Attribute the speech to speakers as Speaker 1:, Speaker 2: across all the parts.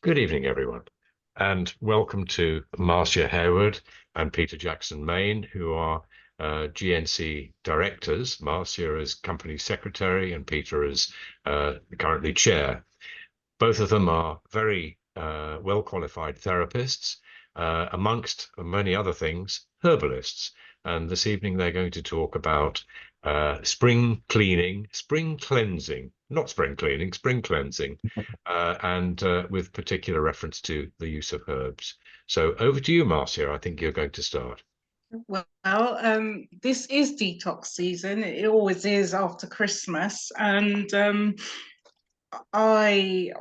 Speaker 1: Good evening, everyone, and welcome to Marcia Harewood and Peter Jackson Main, who are GNC directors. Marcia as company secretary and Peter as currently chair. Both of them are very well qualified therapists, amongst many other things, herbalists. And this evening they're going to talk about spring cleaning, spring cleansing, not spring cleaning, spring cleansing, and with particular reference to the use of herbs. So over to you, Marcia. I think you're going to start.
Speaker 2: This is detox season. It always is after Christmas, and I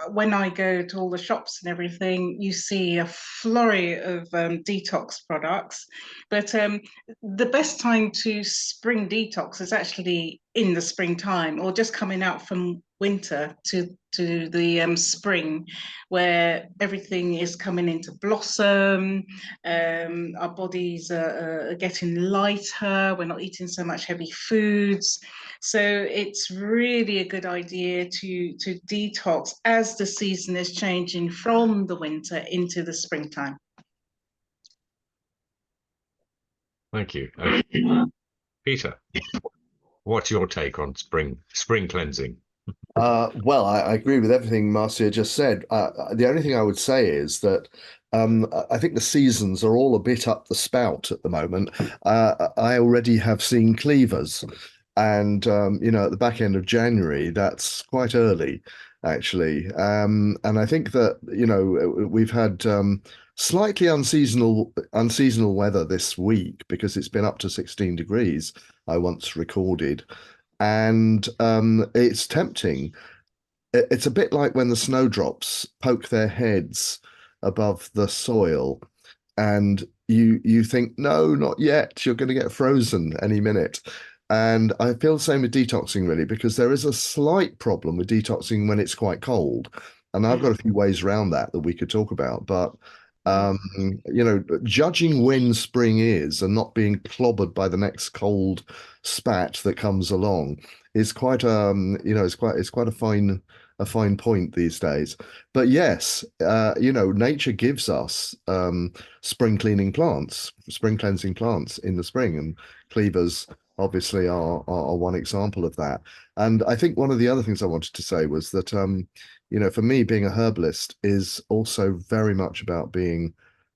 Speaker 2: when I go to all the shops and everything, you see a flurry of detox products. But the best time to spring detox is actually in the springtime, or just coming out from winter to the spring, where everything is coming into blossom. Our bodies are getting lighter. We're not eating so much heavy foods. So it's really a good idea to detox as the season is changing from the winter into the springtime.
Speaker 1: Thank you. Peter, what's your take on spring cleansing?
Speaker 3: I agree with everything Marcia just said. The only thing I would say is that I think the seasons are all a bit up the spout at the moment. I already have seen cleavers, and at the back end of January, that's quite early, actually. And I think that we've had slightly unseasonal weather this week because it's been up to 16 degrees. I once recorded. And it's tempting. It's a bit like when the snowdrops poke their heads above the soil, and you think, no, not yet. You're going to get frozen any minute. And I feel the same with detoxing, really, because there is a slight problem with detoxing when it's quite cold. And I've got a few ways around that we could talk about. But judging when spring is and not being clobbered by the next cold spat that comes along is quite it's quite a fine point these days. But yes, nature gives us spring cleansing plants in the spring, and cleavers obviously are one example of that. And I think one of the other things I wanted to say was that for me, being a herbalist is also very much about being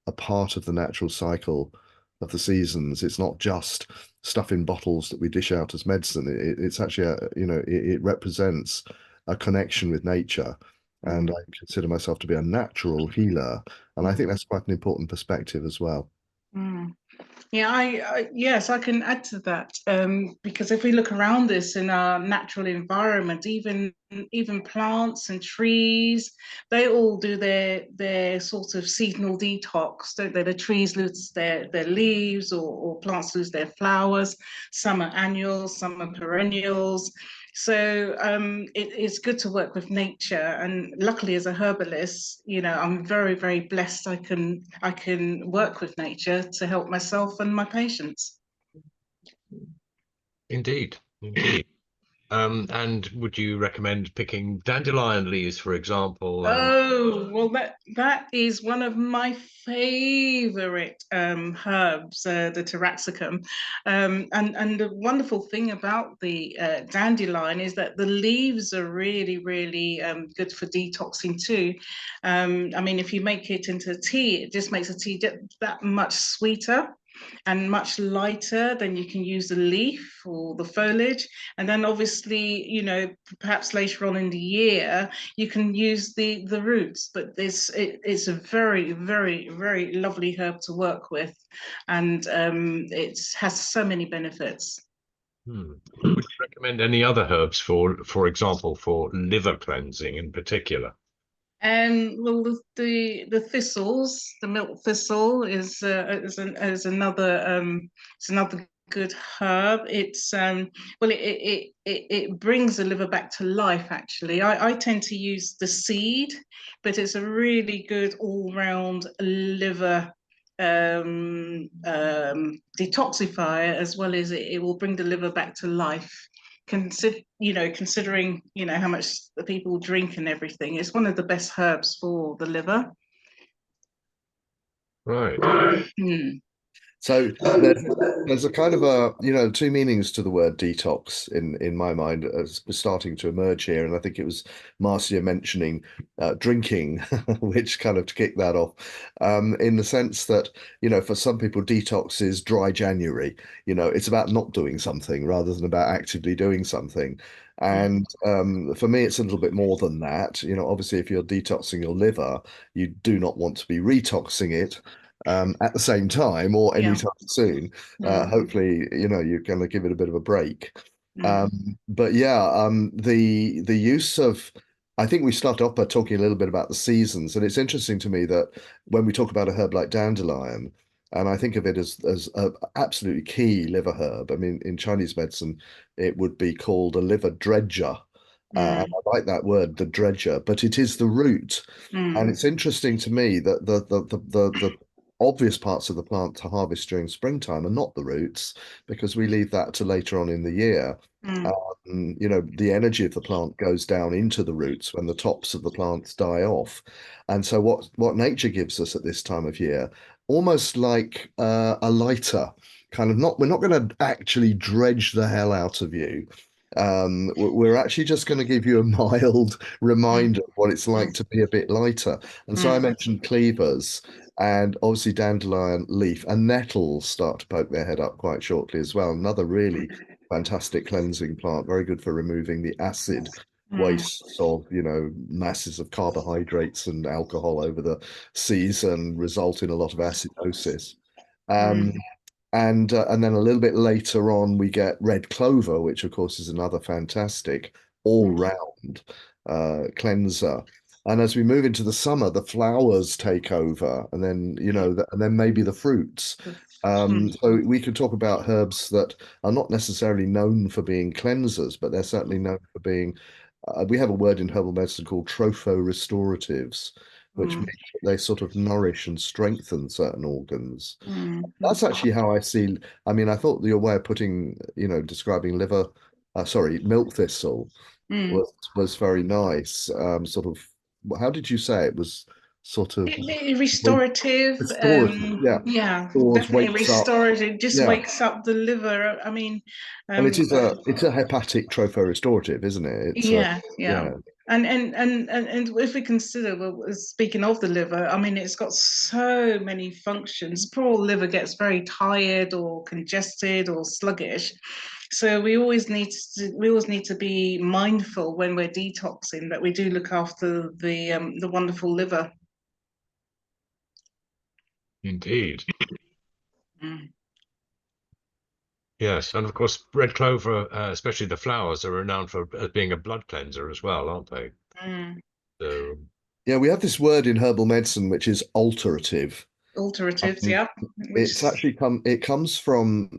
Speaker 3: a part of the natural cycle of the seasons. It's not just stuff in bottles that we dish out as medicine. It's actually it represents a connection with nature, and I consider myself to be a natural healer, and I think that's quite an important perspective as well.
Speaker 2: Yeah, yes, I can add to that, because if we look around us in our natural environment, even plants and trees, they all do their sort of seasonal detox, don't they? The trees lose their leaves, or plants lose their flowers. Some are annuals, some are perennials. So it's good to work with nature, and luckily as a herbalist, I'm very, very blessed. I can work with nature to help myself and my patients.
Speaker 1: Indeed, indeed. And would you recommend picking dandelion leaves, for example?
Speaker 2: Oh, well, that is one of my favorite herbs, the taraxacum. And the wonderful thing about the dandelion is that the leaves are really, really good for detoxing too. I mean, if you make it into tea, it just makes the tea that much sweeter and much lighter. Then you can use the leaf or the foliage, and then obviously, perhaps later on in the year you can use the roots. But it's a very, very, very lovely herb to work with, and it has so many benefits.
Speaker 1: Would you recommend any other herbs for example, for liver cleansing in particular?
Speaker 2: Well, the thistles, the milk thistle is another good herb. It brings the liver back to life. Actually, I tend to use the seed, but it's a really good all-round liver detoxifier, as well as it will bring the liver back to life. considering how much the people drink and everything, it's one of the best herbs for the liver.
Speaker 1: Right.
Speaker 2: Mm.
Speaker 3: So there's a kind of two meanings to the word detox in my mind as starting to emerge here. And I think it was Marcia mentioning drinking, which kind of to kick that off, in the sense that, for some people, detox is dry January. It's about not doing something rather than about actively doing something. And for me, it's a little bit more than that. Obviously, if you're detoxing your liver, you do not want to be retoxing it at the same time or
Speaker 2: Yeah.
Speaker 3: anytime soon. Hopefully, you're going to give it a bit of a break.
Speaker 2: Mm.
Speaker 3: But yeah, the use of, I think we started off by talking a little bit about the seasons, and it's interesting to me that when we talk about a herb like dandelion, and I think of it as a absolutely key liver herb. I mean, in Chinese medicine, it would be called a liver dredger. And I like that word, the dredger, but it is the root. And it's interesting to me that the obvious parts of the plant to harvest during springtime are not the roots, because we leave that to later on in the year. The energy of the plant goes down into the roots when the tops of the plants die off. And so what nature gives us at this time of year, almost like a lighter, kind of not, we're not going to actually dredge the hell out of you. We're actually just going to give you a mild reminder of what it's like to be a bit lighter. And so I mentioned cleavers, and obviously dandelion leaf and nettles start to poke their head up quite shortly as well. Another really fantastic cleansing plant, very good for removing the acid wastes of, masses of carbohydrates and alcohol over the season, result in a lot of acidosis. Um, and then a little bit later on, we get red clover, which of course is another fantastic all-round cleanser. And as we move into the summer, the flowers take over, and then and then maybe the fruits. So we could talk about herbs that are not necessarily known for being cleansers, but they're certainly known for being. We have a word in herbal medicine called tropho-restoratives, which means that they sort of nourish and strengthen certain organs. That's actually how I see. I mean, I thought your way of putting, describing milk thistle was very nice. Sort of, how did you say it was? Sort of
Speaker 2: Restorative.
Speaker 3: restorative. Yeah,
Speaker 2: Yeah,
Speaker 3: stores,
Speaker 2: definitely
Speaker 3: wakes up.
Speaker 2: restorative. Just
Speaker 3: Yeah,
Speaker 2: wakes up the liver. I mean,
Speaker 3: and it is
Speaker 2: uh,
Speaker 3: a hepatic tropho-restorative, isn't it? It's a
Speaker 2: yeah, yeah.
Speaker 3: yeah.
Speaker 2: And if we consider, well, speaking of the liver, I mean, it's got so many functions. Poor liver gets very tired or congested or sluggish. So we always need to be mindful when we're detoxing that we do look after the wonderful liver.
Speaker 1: Indeed.
Speaker 2: Mm.
Speaker 1: Yes, and of course, red clover, especially the flowers, are renowned for being a blood cleanser as well, aren't they?
Speaker 2: Mm.
Speaker 1: So,
Speaker 3: Yeah, we have this word in herbal medicine which is alterative.
Speaker 2: Alteratives,
Speaker 3: Um,
Speaker 2: yeah.
Speaker 3: it's actually it comes from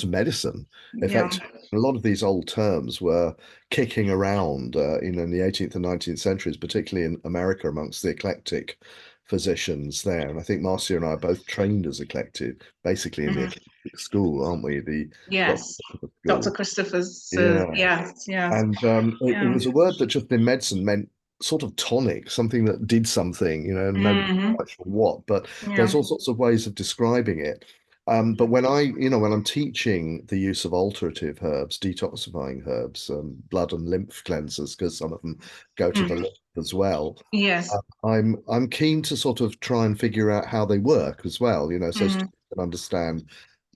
Speaker 3: medicine. In
Speaker 2: Yeah.
Speaker 3: fact, a lot of these old terms were kicking around in the 18th and 19th centuries, particularly in America amongst the eclectic physicians there. And I think Marcia and I are both trained as eclectic, basically in the eclectic school, aren't we? The Dr.
Speaker 2: Yes. Dr.
Speaker 3: School.
Speaker 2: Christopher's,
Speaker 3: Yeah.
Speaker 2: yes, yes.
Speaker 3: And it
Speaker 2: Yeah.
Speaker 3: was a word that just in medicine meant sort of tonic, something that did something, and nobody quite sure what, but
Speaker 2: Yeah.
Speaker 3: there's all sorts of ways of describing it. But when I'm teaching the use of alterative herbs, detoxifying herbs, blood and lymph cleansers, because some of them go to the lymph as well,
Speaker 2: Yes.
Speaker 3: I'm keen to sort of try and figure out how they work as well, so students can understand.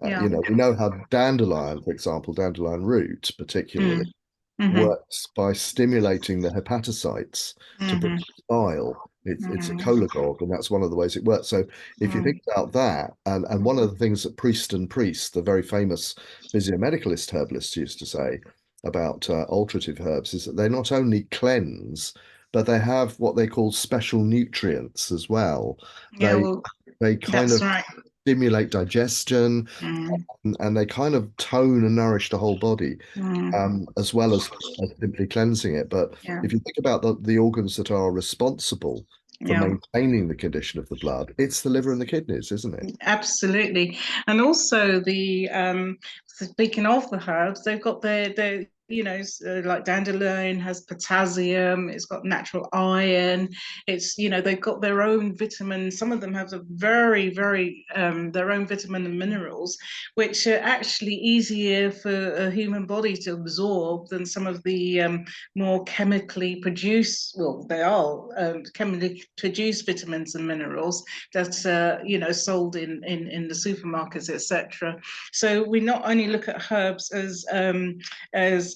Speaker 2: Yeah.
Speaker 3: We know how dandelion, for example, dandelion root particularly works by stimulating the hepatocytes to produce bile. It's a cholagogue, and that's one of the ways it works. So if you think about that, and one of the things that Priest, the very famous physiomedicalist herbalists, used to say about alterative herbs is that they not only cleanse, but they have what they call special nutrients as well.
Speaker 2: Yeah,
Speaker 3: They
Speaker 2: well,
Speaker 3: they kind
Speaker 2: that's
Speaker 3: of
Speaker 2: right.
Speaker 3: stimulate digestion, and they kind of tone and nourish the whole body, as well as simply cleansing it. But
Speaker 2: Yeah.
Speaker 3: if you think about the organs that are responsible for
Speaker 2: Yeah.
Speaker 3: maintaining the condition of the blood, it's the liver and the kidneys, isn't it?
Speaker 2: Absolutely. And also speaking of the herbs, they've got their like dandelion has potassium, it's got natural iron. They've got their own vitamins. Some of them have a very, very their own vitamin and minerals, which are actually easier for a human body to absorb than some of the more chemically produced, well, they are chemically produced vitamins and minerals that sold in the supermarkets, etc. So we not only look at herbs as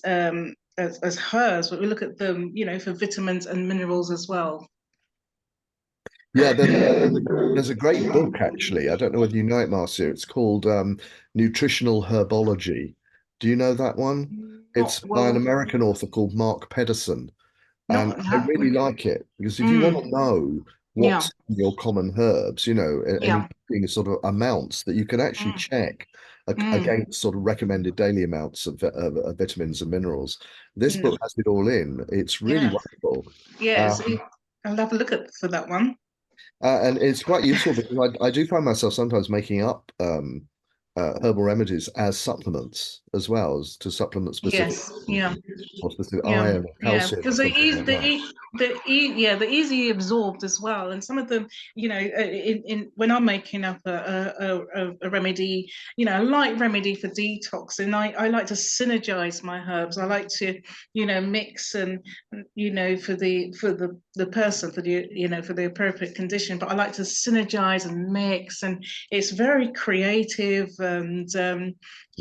Speaker 2: herbs, but we look at them, for vitamins and minerals as well.
Speaker 3: Yeah, there's a great book actually. I don't know whether you know it, Marcia. It's called Nutritional Herbology. Do you know that one?
Speaker 2: Not
Speaker 3: It's by an
Speaker 2: well,
Speaker 3: American author called Mark Pedersen. And
Speaker 2: not
Speaker 3: I
Speaker 2: that.
Speaker 3: really like it because if you want
Speaker 2: Mm,
Speaker 3: to know
Speaker 2: yeah,
Speaker 3: what's in your common herbs, and
Speaker 2: yeah,
Speaker 3: including sort of amounts that you can actually
Speaker 2: mm,
Speaker 3: check
Speaker 2: mm,
Speaker 3: against sort of recommended daily amounts of vitamins and minerals. This
Speaker 2: mm,
Speaker 3: book has it all in. It's really
Speaker 2: yeah,
Speaker 3: wonderful.
Speaker 2: yes.
Speaker 3: Um,
Speaker 2: I'll have a look at for that one.
Speaker 3: and it's quite useful because I do find myself sometimes making up herbal remedies as supplements as well as to supplement specific
Speaker 2: Yes, yeah.
Speaker 3: or specific
Speaker 2: Yeah,
Speaker 3: iron or
Speaker 2: yeah,
Speaker 3: calcium or
Speaker 2: because
Speaker 3: something like that.
Speaker 2: they're easily absorbed as well, and some of them, in when I'm making up a remedy, a light remedy for detoxing, I like to synergize my herbs. I like to, mix and for the person for the appropriate condition. But I like to synergize and mix, and it's very creative and.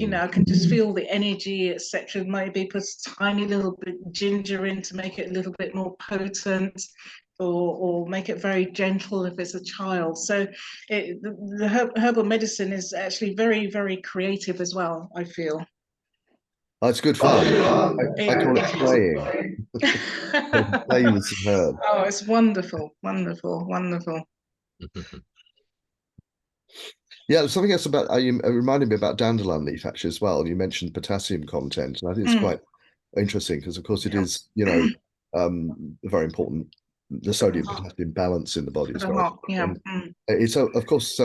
Speaker 2: I can just feel the energy, etc. Maybe put a tiny little bit ginger in to make it a little bit more potent, or make it very gentle if it's a child. So the herbal medicine is actually very, very creative as well, I feel.
Speaker 3: Oh, it's good fun. I call it playing. Play with some herbs.
Speaker 2: Oh, it's wonderful, wonderful, wonderful.
Speaker 3: Yeah, there's something else about you reminded me about dandelion leaf actually as well. You mentioned potassium content, and I think it's
Speaker 2: Mm,
Speaker 3: quite interesting because, of course, it
Speaker 2: yeah.
Speaker 3: is, very important. The sodium potassium balance in the body
Speaker 2: For
Speaker 3: is
Speaker 2: the
Speaker 3: very
Speaker 2: heart, yeah.
Speaker 3: important. And it's of course,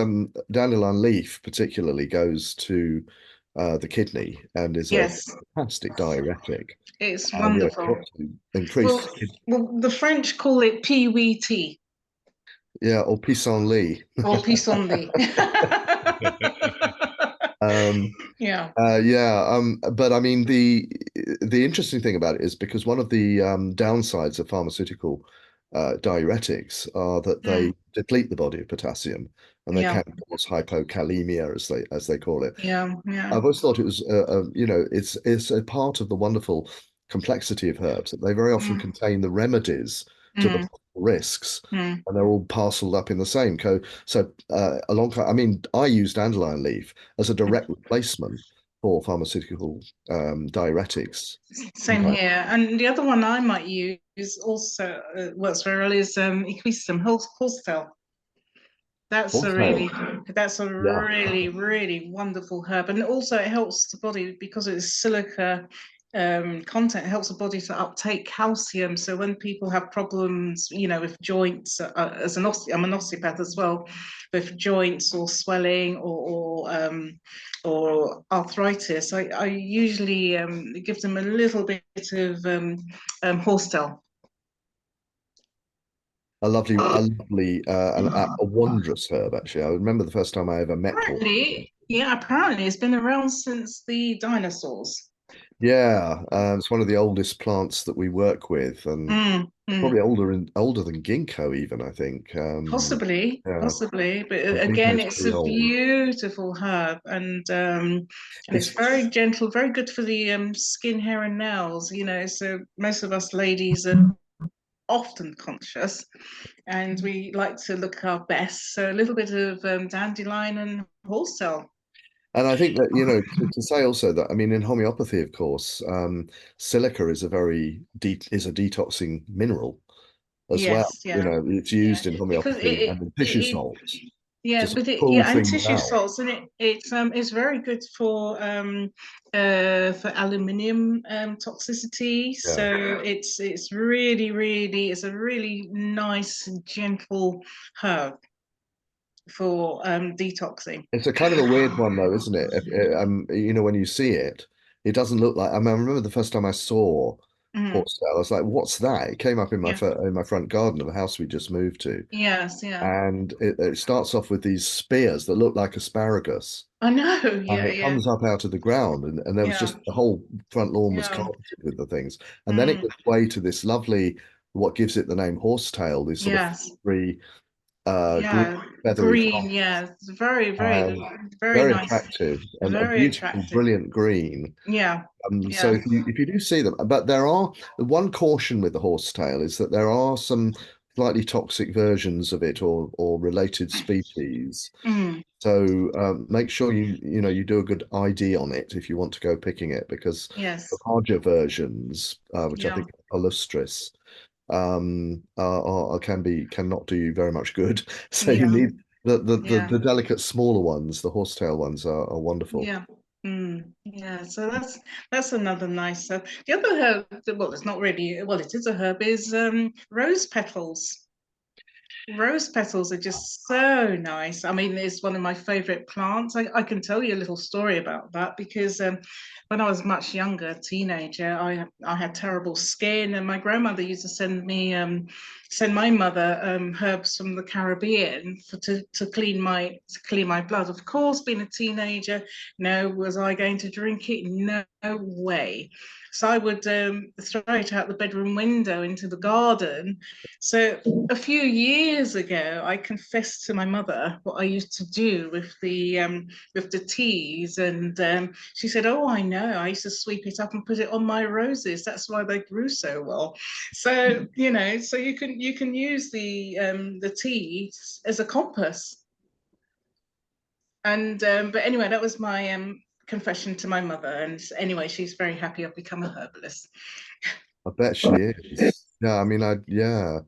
Speaker 3: dandelion leaf particularly goes to the kidney and is a
Speaker 2: Yes,
Speaker 3: fantastic diuretic.
Speaker 2: it's
Speaker 3: And it
Speaker 2: wonderful.
Speaker 3: helps to
Speaker 2: Well,
Speaker 3: increase,
Speaker 2: well, the French call it PWT
Speaker 3: yeah, or pissenlit.
Speaker 2: or pissenlit.
Speaker 3: Um,
Speaker 2: Yeah.
Speaker 3: but I mean the interesting thing about it is because one of the downsides of pharmaceutical diuretics are that
Speaker 2: Mm,
Speaker 3: they deplete the body of potassium and they
Speaker 2: yeah.
Speaker 3: can cause hypokalemia as they call it.
Speaker 2: Yeah. Yeah.
Speaker 3: I've always thought it was it's a part of the wonderful complexity of herbs that they very often
Speaker 2: Mm,
Speaker 3: contain the remedies to the
Speaker 2: mm,
Speaker 3: risks.
Speaker 2: mm.
Speaker 3: And they're all parceled up in the same. So I mean, I use dandelion leaf as a direct replacement for pharmaceutical diuretics.
Speaker 2: Same
Speaker 3: Sometimes
Speaker 2: here. And the other one I might use also works very well is equistum horsetail.
Speaker 3: wholesale.
Speaker 2: That's a
Speaker 3: Yeah.
Speaker 2: really, really wonderful herb. And also it helps the body because it's silica content, it helps the body to uptake calcium. So when people have problems, with joints, I'm an osteopath as well, with joints or swelling or arthritis, I usually give them a little bit of horsetail.
Speaker 3: And a wondrous herb, actually. I remember the first time I ever met horse.
Speaker 2: Apparently it's been around since the dinosaurs.
Speaker 3: Yeah, it's one of the oldest plants that we work with, and
Speaker 2: Mm, mm.
Speaker 3: probably older than ginkgo even, I think.
Speaker 2: Possibly,
Speaker 3: Yeah,
Speaker 2: possibly, but again,
Speaker 3: ginkgo's
Speaker 2: it's
Speaker 3: pretty
Speaker 2: a
Speaker 3: old.
Speaker 2: beautiful herb, and it's
Speaker 3: It's
Speaker 2: very gentle, very good for the skin, hair, and nails. So most of us ladies are often conscious, and we like to look our best. So a little bit of dandelion and horsetail.
Speaker 3: And I think that, to say also that, I mean, in homeopathy, of course, silica is is a detoxing mineral as well.
Speaker 2: Yes, yeah,
Speaker 3: It's
Speaker 2: yeah,
Speaker 3: used in
Speaker 2: because
Speaker 3: homeopathy and in tissue salts to
Speaker 2: yeah,
Speaker 3: sort
Speaker 2: but
Speaker 3: of pull
Speaker 2: and
Speaker 3: things
Speaker 2: tissue
Speaker 3: out.
Speaker 2: salts, and it's very good for aluminium toxicity.
Speaker 3: Yeah.
Speaker 2: So it's really, really, it's a really nice gentle herb for detoxing.
Speaker 3: It's a kind of a weird one though, isn't it? When you see it, it doesn't look like. I mean, I remember the first time I saw
Speaker 2: Mm.
Speaker 3: horsetail, I was like, "What's that?" It came up in
Speaker 2: Yeah.
Speaker 3: in my front garden of a house we just moved to,
Speaker 2: Yes. Yeah.
Speaker 3: and it starts off with these spears that look like asparagus,
Speaker 2: I know.
Speaker 3: and
Speaker 2: Yeah.
Speaker 3: it
Speaker 2: Yeah.
Speaker 3: comes up out of the ground, and there was
Speaker 2: Yeah.
Speaker 3: just the whole front lawn was
Speaker 2: Yeah.
Speaker 3: carpeted with the things, and then it
Speaker 2: Mm.
Speaker 3: gives way to this lovely, what gives it the name horsetail, these sort of
Speaker 2: Yes.
Speaker 3: three green
Speaker 2: Yeah.
Speaker 3: feathery
Speaker 2: Green.
Speaker 3: fronts,
Speaker 2: Yeah. It's very, very,
Speaker 3: and
Speaker 2: very
Speaker 3: very
Speaker 2: nice.
Speaker 3: attractive and a
Speaker 2: Very
Speaker 3: beautiful,
Speaker 2: attractive.
Speaker 3: brilliant green.
Speaker 2: Yeah.
Speaker 3: So
Speaker 2: Yeah.
Speaker 3: if you do see them, but there are one caution with the horsetail is that there are some slightly toxic versions of it or related species.
Speaker 2: Mm.
Speaker 3: So make sure you do a good ID on it if you want to go picking it, because the
Speaker 2: Yes.
Speaker 3: larger versions, which I
Speaker 2: Yeah.
Speaker 3: think are palustris, cannot do you very much good. So you
Speaker 2: Yeah.
Speaker 3: need
Speaker 2: Yeah.
Speaker 3: the delicate smaller ones. The horsetail ones are wonderful.
Speaker 2: Yeah. Mm. Yeah. So that's another nice. The other herb, well, it's not really. Well, it is a herb. Is rose petals. Rose petals are just so nice. I mean, it's one of my favorite plants. I can tell you a little story about that because when I was much younger, teenager, I had terrible skin, and my grandmother used to send my mother herbs from the Caribbean to clean my blood. Of course, being a teenager, no, was I going to drink it? No way. So I would throw it out the bedroom window into the garden. So a few years ago, I confessed to my mother what I used to do with the teas, and she said, "Oh, I know. I used to sweep it up and put it on my roses. That's why they grew so well." So so you can use the tea as a compass. And but anyway, that was my confession to my mother. And anyway, she's very happy I've become a herbalist.
Speaker 3: I bet she is. Yeah, I mean, yeah.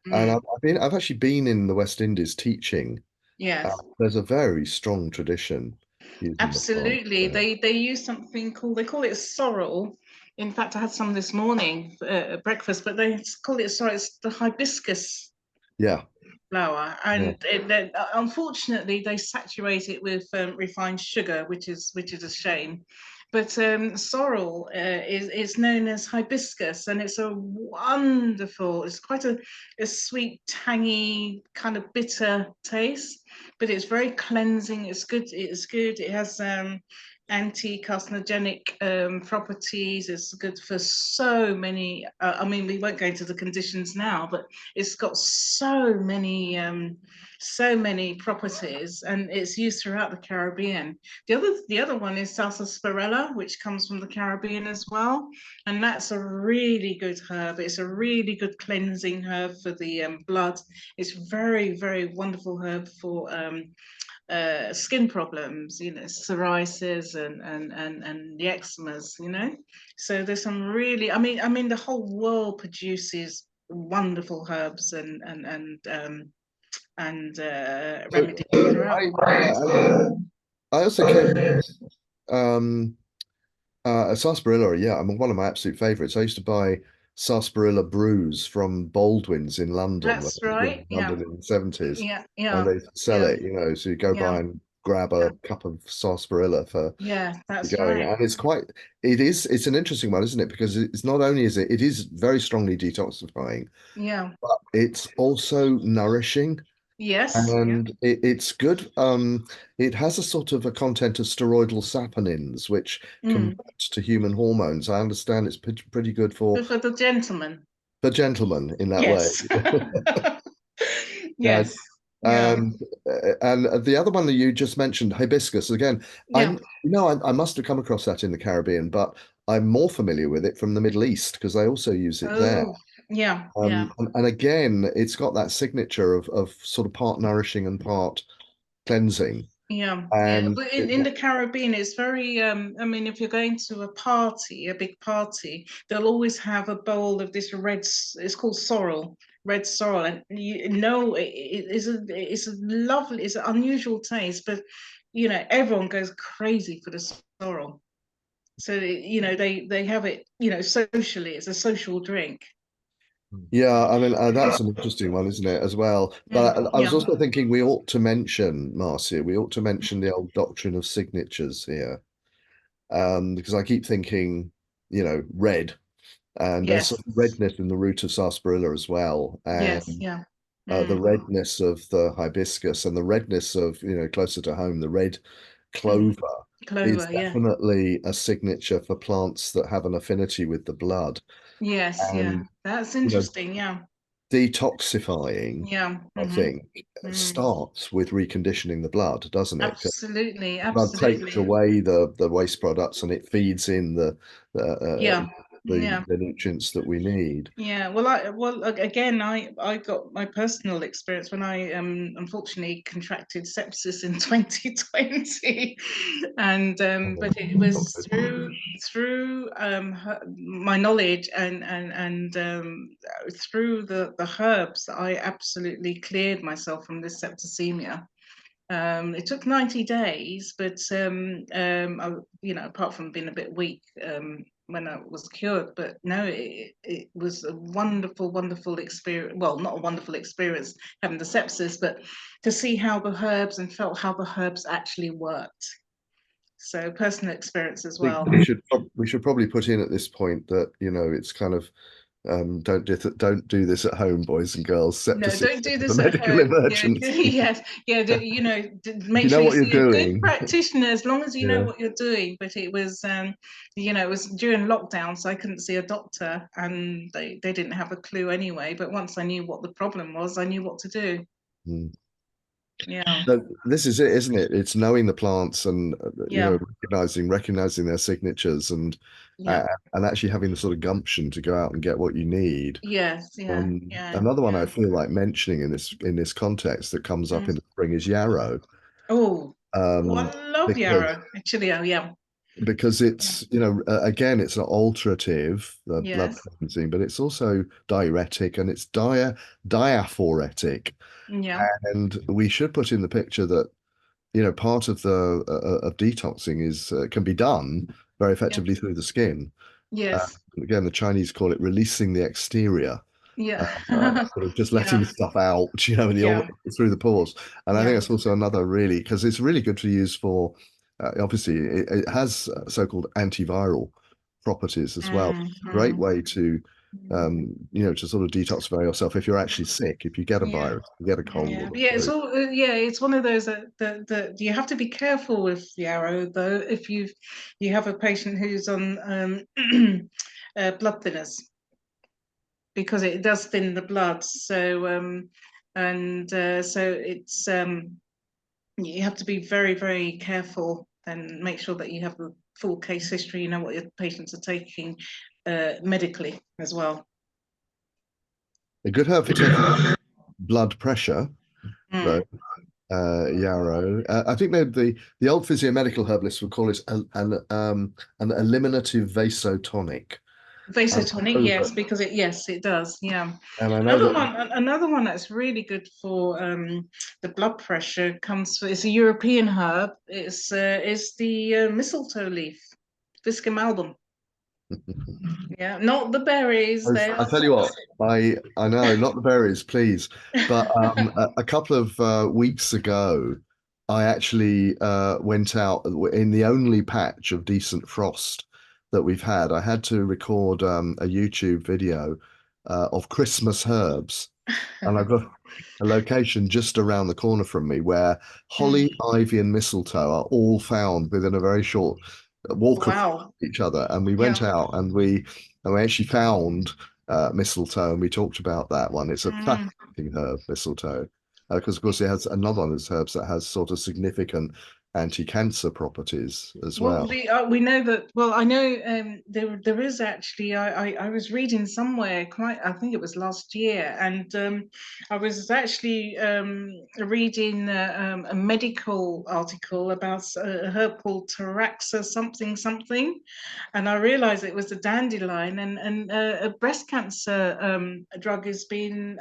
Speaker 3: And
Speaker 2: Mm,
Speaker 3: I've actually been in the West Indies teaching.
Speaker 2: yes.
Speaker 3: There's a very strong tradition using the plants
Speaker 2: Absolutely.
Speaker 3: there.
Speaker 2: They use something called they call it sorrel. In fact, I had some this morning at breakfast, but they call it sorrel. It's the hibiscus
Speaker 3: Yeah,
Speaker 2: flower,
Speaker 3: yeah.
Speaker 2: and unfortunately they saturate it with refined sugar, which is a shame. But sorrel is known as hibiscus, and it's a wonderful. It's quite a sweet, tangy, kind of bitter taste, but it's very cleansing. It's good. It's good. It has anti-carcinogenic properties. It's good for so many. I mean, we won't go into the conditions now, but it's got so many properties, and it's used throughout the Caribbean. The other one is sarsaparilla, which comes from the Caribbean as well, and that's a really good herb. It's a really good cleansing herb for the blood. It's very wonderful herb for skin problems, psoriasis and the eczemas, So there's some really, I mean, the whole world produces wonderful herbs and
Speaker 3: So
Speaker 2: remedies throughout.
Speaker 3: I also came um sarsaparilla, yeah, I mean one of my absolute favorites. I used to buy sarsaparilla brews from Baldwin's in London when
Speaker 2: That's
Speaker 3: I was living
Speaker 2: right.
Speaker 3: in
Speaker 2: Yeah.
Speaker 3: London in the 70s,
Speaker 2: Yeah.
Speaker 3: and
Speaker 2: Yeah.
Speaker 3: they sell
Speaker 2: Yeah.
Speaker 3: it, so you go
Speaker 2: Yeah.
Speaker 3: by and grab
Speaker 2: Yeah.
Speaker 3: a cup of sarsaparilla for
Speaker 2: Yeah. That's
Speaker 3: going.
Speaker 2: right.
Speaker 3: And it's an interesting one, isn't it? Because it's not only it is very strongly detoxifying,
Speaker 2: Yeah.
Speaker 3: but it's also nourishing.
Speaker 2: Yes.
Speaker 3: And it's good. It has a sort of a content of steroidal saponins, which
Speaker 2: Mm.
Speaker 3: convert to human hormones. I understand it's pretty good
Speaker 2: Good for the gentleman.
Speaker 3: for gentlemen in that way.
Speaker 2: Yes.
Speaker 3: Yeah.
Speaker 2: Yes. Yeah.
Speaker 3: And the other one that you just mentioned, hibiscus, again,
Speaker 2: Yeah.
Speaker 3: I must have come across that in the Caribbean, but I'm more familiar with it from the Middle East because they also use it there.
Speaker 2: Oh, yeah. Yeah.
Speaker 3: And again, it's got that signature of sort of part nourishing and part cleansing.
Speaker 2: Yeah, yeah,
Speaker 3: And
Speaker 2: but in the Caribbean, it's very. I mean, if you're going to a party, a big party, they'll always have a bowl of this It's called sorrel, red sorrel, and you know it's a lovely, it's an unusual taste, but everyone goes crazy for the sorrel. So they have it, socially. It's a social drink.
Speaker 3: yeah, I mean, that's an interesting one, isn't it, as well? But I was
Speaker 2: Yeah.
Speaker 3: also thinking we ought to mention, Marcia, we ought to mention the old doctrine of signatures here. because I keep thinking, red, and there's
Speaker 2: Yes.
Speaker 3: some redness in the root of sarsaparilla as well,
Speaker 2: Yes.
Speaker 3: and
Speaker 2: Yeah.
Speaker 3: the
Speaker 2: Mm,
Speaker 3: redness of the hibiscus and the redness of, closer to home, the red
Speaker 2: mm.
Speaker 3: clover is
Speaker 2: Clover. Yeah.
Speaker 3: definitely a signature for plants that have an affinity with the blood.
Speaker 2: Yes. Yeah.
Speaker 3: And,
Speaker 2: That's
Speaker 3: you know,
Speaker 2: interesting. Yeah.
Speaker 3: detoxifying,
Speaker 2: Yeah.
Speaker 3: I think, starts with reconditioning the blood, doesn't it? 'Cause
Speaker 2: Absolutely.
Speaker 3: blood takes
Speaker 2: Absolutely.
Speaker 3: away the waste products and it feeds in
Speaker 2: Yeah.
Speaker 3: the
Speaker 2: Yeah.
Speaker 3: nutrients that we need.
Speaker 2: Yeah, again, I got my personal experience when I unfortunately contracted sepsis in 2020, and but it was through my knowledge and through the herbs that I absolutely cleared myself from this septicemia. It took 90 days, but apart from being a bit weak when I was cured, but no, it was a wonderful, wonderful experience. Well, not a wonderful experience having the sepsis, but to see how the herbs and felt how the herbs actually worked. So personal experience as
Speaker 3: I think
Speaker 2: well.
Speaker 3: we should probably put in at this point that, it's kind of don't do this at home, boys and girls.
Speaker 2: No,
Speaker 3: Septicemia
Speaker 2: don't do
Speaker 3: is a
Speaker 2: this at
Speaker 3: medical
Speaker 2: home. Yeah,
Speaker 3: emergency.
Speaker 2: yes, yeah.
Speaker 3: If
Speaker 2: Make
Speaker 3: you know
Speaker 2: sure you
Speaker 3: what you're
Speaker 2: see a good
Speaker 3: doing,
Speaker 2: practitioner as long as you know
Speaker 3: yeah.
Speaker 2: what you're doing. But it was, it was during lockdown, so I couldn't see a doctor, and they didn't have a clue anyway. But once I knew what the problem was, I knew what to do.
Speaker 3: Mm.
Speaker 2: Yeah,
Speaker 3: So this is it, isn't it? It's knowing the plants and
Speaker 2: yeah,
Speaker 3: recognizing their signatures
Speaker 2: yeah,
Speaker 3: uh, and actually having the sort of gumption to go out and get what you need.
Speaker 2: yes, yeah, yeah,
Speaker 3: Another one I
Speaker 2: yeah.
Speaker 3: feel like mentioning in this context that comes up
Speaker 2: Mm.
Speaker 3: in the spring is yarrow,
Speaker 2: Oh,
Speaker 3: um,
Speaker 2: I love
Speaker 3: because
Speaker 2: yarrow. Actually, oh yeah,
Speaker 3: it's again it's an alterative, the blood
Speaker 2: yes,
Speaker 3: cleansing, but it's also diuretic and it's diaphoretic,
Speaker 2: yeah,
Speaker 3: and we should put in the picture that part of the of detoxing is can be done very
Speaker 2: yeah,
Speaker 3: effectively through the skin. Uh,
Speaker 2: yes,
Speaker 3: Again, the Chinese call it releasing the exterior,
Speaker 2: yeah,
Speaker 3: sort of just
Speaker 2: yeah,
Speaker 3: letting stuff out,
Speaker 2: yeah,
Speaker 3: through the pores. And I think
Speaker 2: yeah.
Speaker 3: that's also another really, because it's really good to use for, obviously, it has so-called antiviral properties as well.
Speaker 2: Mm,
Speaker 3: Great
Speaker 2: mm,
Speaker 3: way to,
Speaker 2: mm.
Speaker 3: to sort of detoxify yourself if you're actually sick, if you get a
Speaker 2: Yeah,
Speaker 3: virus, you get a cold or
Speaker 2: yeah,
Speaker 3: the
Speaker 2: yeah. It's
Speaker 3: flu.
Speaker 2: all yeah. It's one of those that you have to be careful with the arrow though. If you have a patient who's on blood thinners because it does thin the blood. So so it's you have to be very very careful and make sure that you have the full case history. You know what your patients are taking medically as well.
Speaker 3: A good herb for taking blood pressure, though,
Speaker 2: Mm.
Speaker 3: yarrow. I think the old physiomedical herbalists would call it an eliminative vasotonic. And I
Speaker 2: Vasotonic,
Speaker 3: know
Speaker 2: yes,
Speaker 3: that,
Speaker 2: because yes, it does. Yeah.
Speaker 3: and I know that
Speaker 2: Another one that's really good for the blood pressure it's a European herb. It's the mistletoe leaf, Viscum album. Yeah, not the berries. They
Speaker 3: I
Speaker 2: are
Speaker 3: tell you what, I know, not the berries, please, but a couple of weeks ago, I actually went out in the only patch of decent frost that we've had. I had to record a YouTube video of Christmas herbs, and I've got a location just around the corner from me where
Speaker 2: Mm.
Speaker 3: holly, ivy, and mistletoe are all found within a very short walk of
Speaker 2: Wow.
Speaker 3: each other. And we
Speaker 2: Yeah.
Speaker 3: went out and we actually found mistletoe, and we talked about that one. It's a
Speaker 2: Mm.
Speaker 3: fascinating herb, mistletoe, because of course it has another one of those herbs that has sort of significant anti-cancer properties as
Speaker 2: Well,
Speaker 3: well.
Speaker 2: we know that. Well, I know there is actually. I was reading somewhere quite. I think it was last year, and I was actually reading a medical article about a herb called Taraxa something something, and I realized it was a dandelion, and a breast cancer drug has been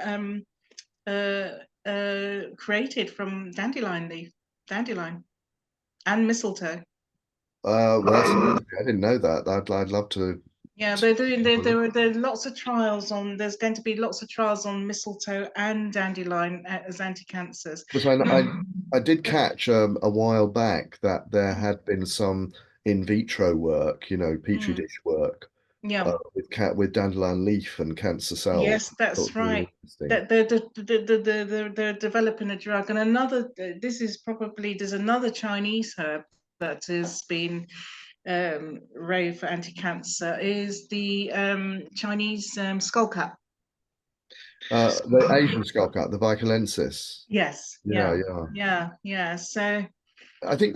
Speaker 2: created from dandelion leaf, dandelion, and mistletoe.
Speaker 3: Well, that's I didn't know that. I'd love to.
Speaker 2: Yeah, they're doing there are lots of trials on. There's going to be lots of trials on mistletoe and dandelion as anti-cancers.
Speaker 3: Because I did catch a while back that there had been some in vitro work, you know, petri
Speaker 2: Mm.
Speaker 3: dish work
Speaker 2: Yeah.
Speaker 3: with dandelion leaf and cancer cells.
Speaker 2: Yes, that's
Speaker 3: Thought was really
Speaker 2: right.
Speaker 3: interesting.
Speaker 2: That they're developing a drug, and another. This is probably there's another Chinese herb that has been raved for anti-cancer is the Chinese skullcap.
Speaker 3: The Asian skullcap, the Vicalensis.
Speaker 2: Yes,
Speaker 3: Yeah,
Speaker 2: yeah,
Speaker 3: yeah.
Speaker 2: yeah. So,
Speaker 3: I think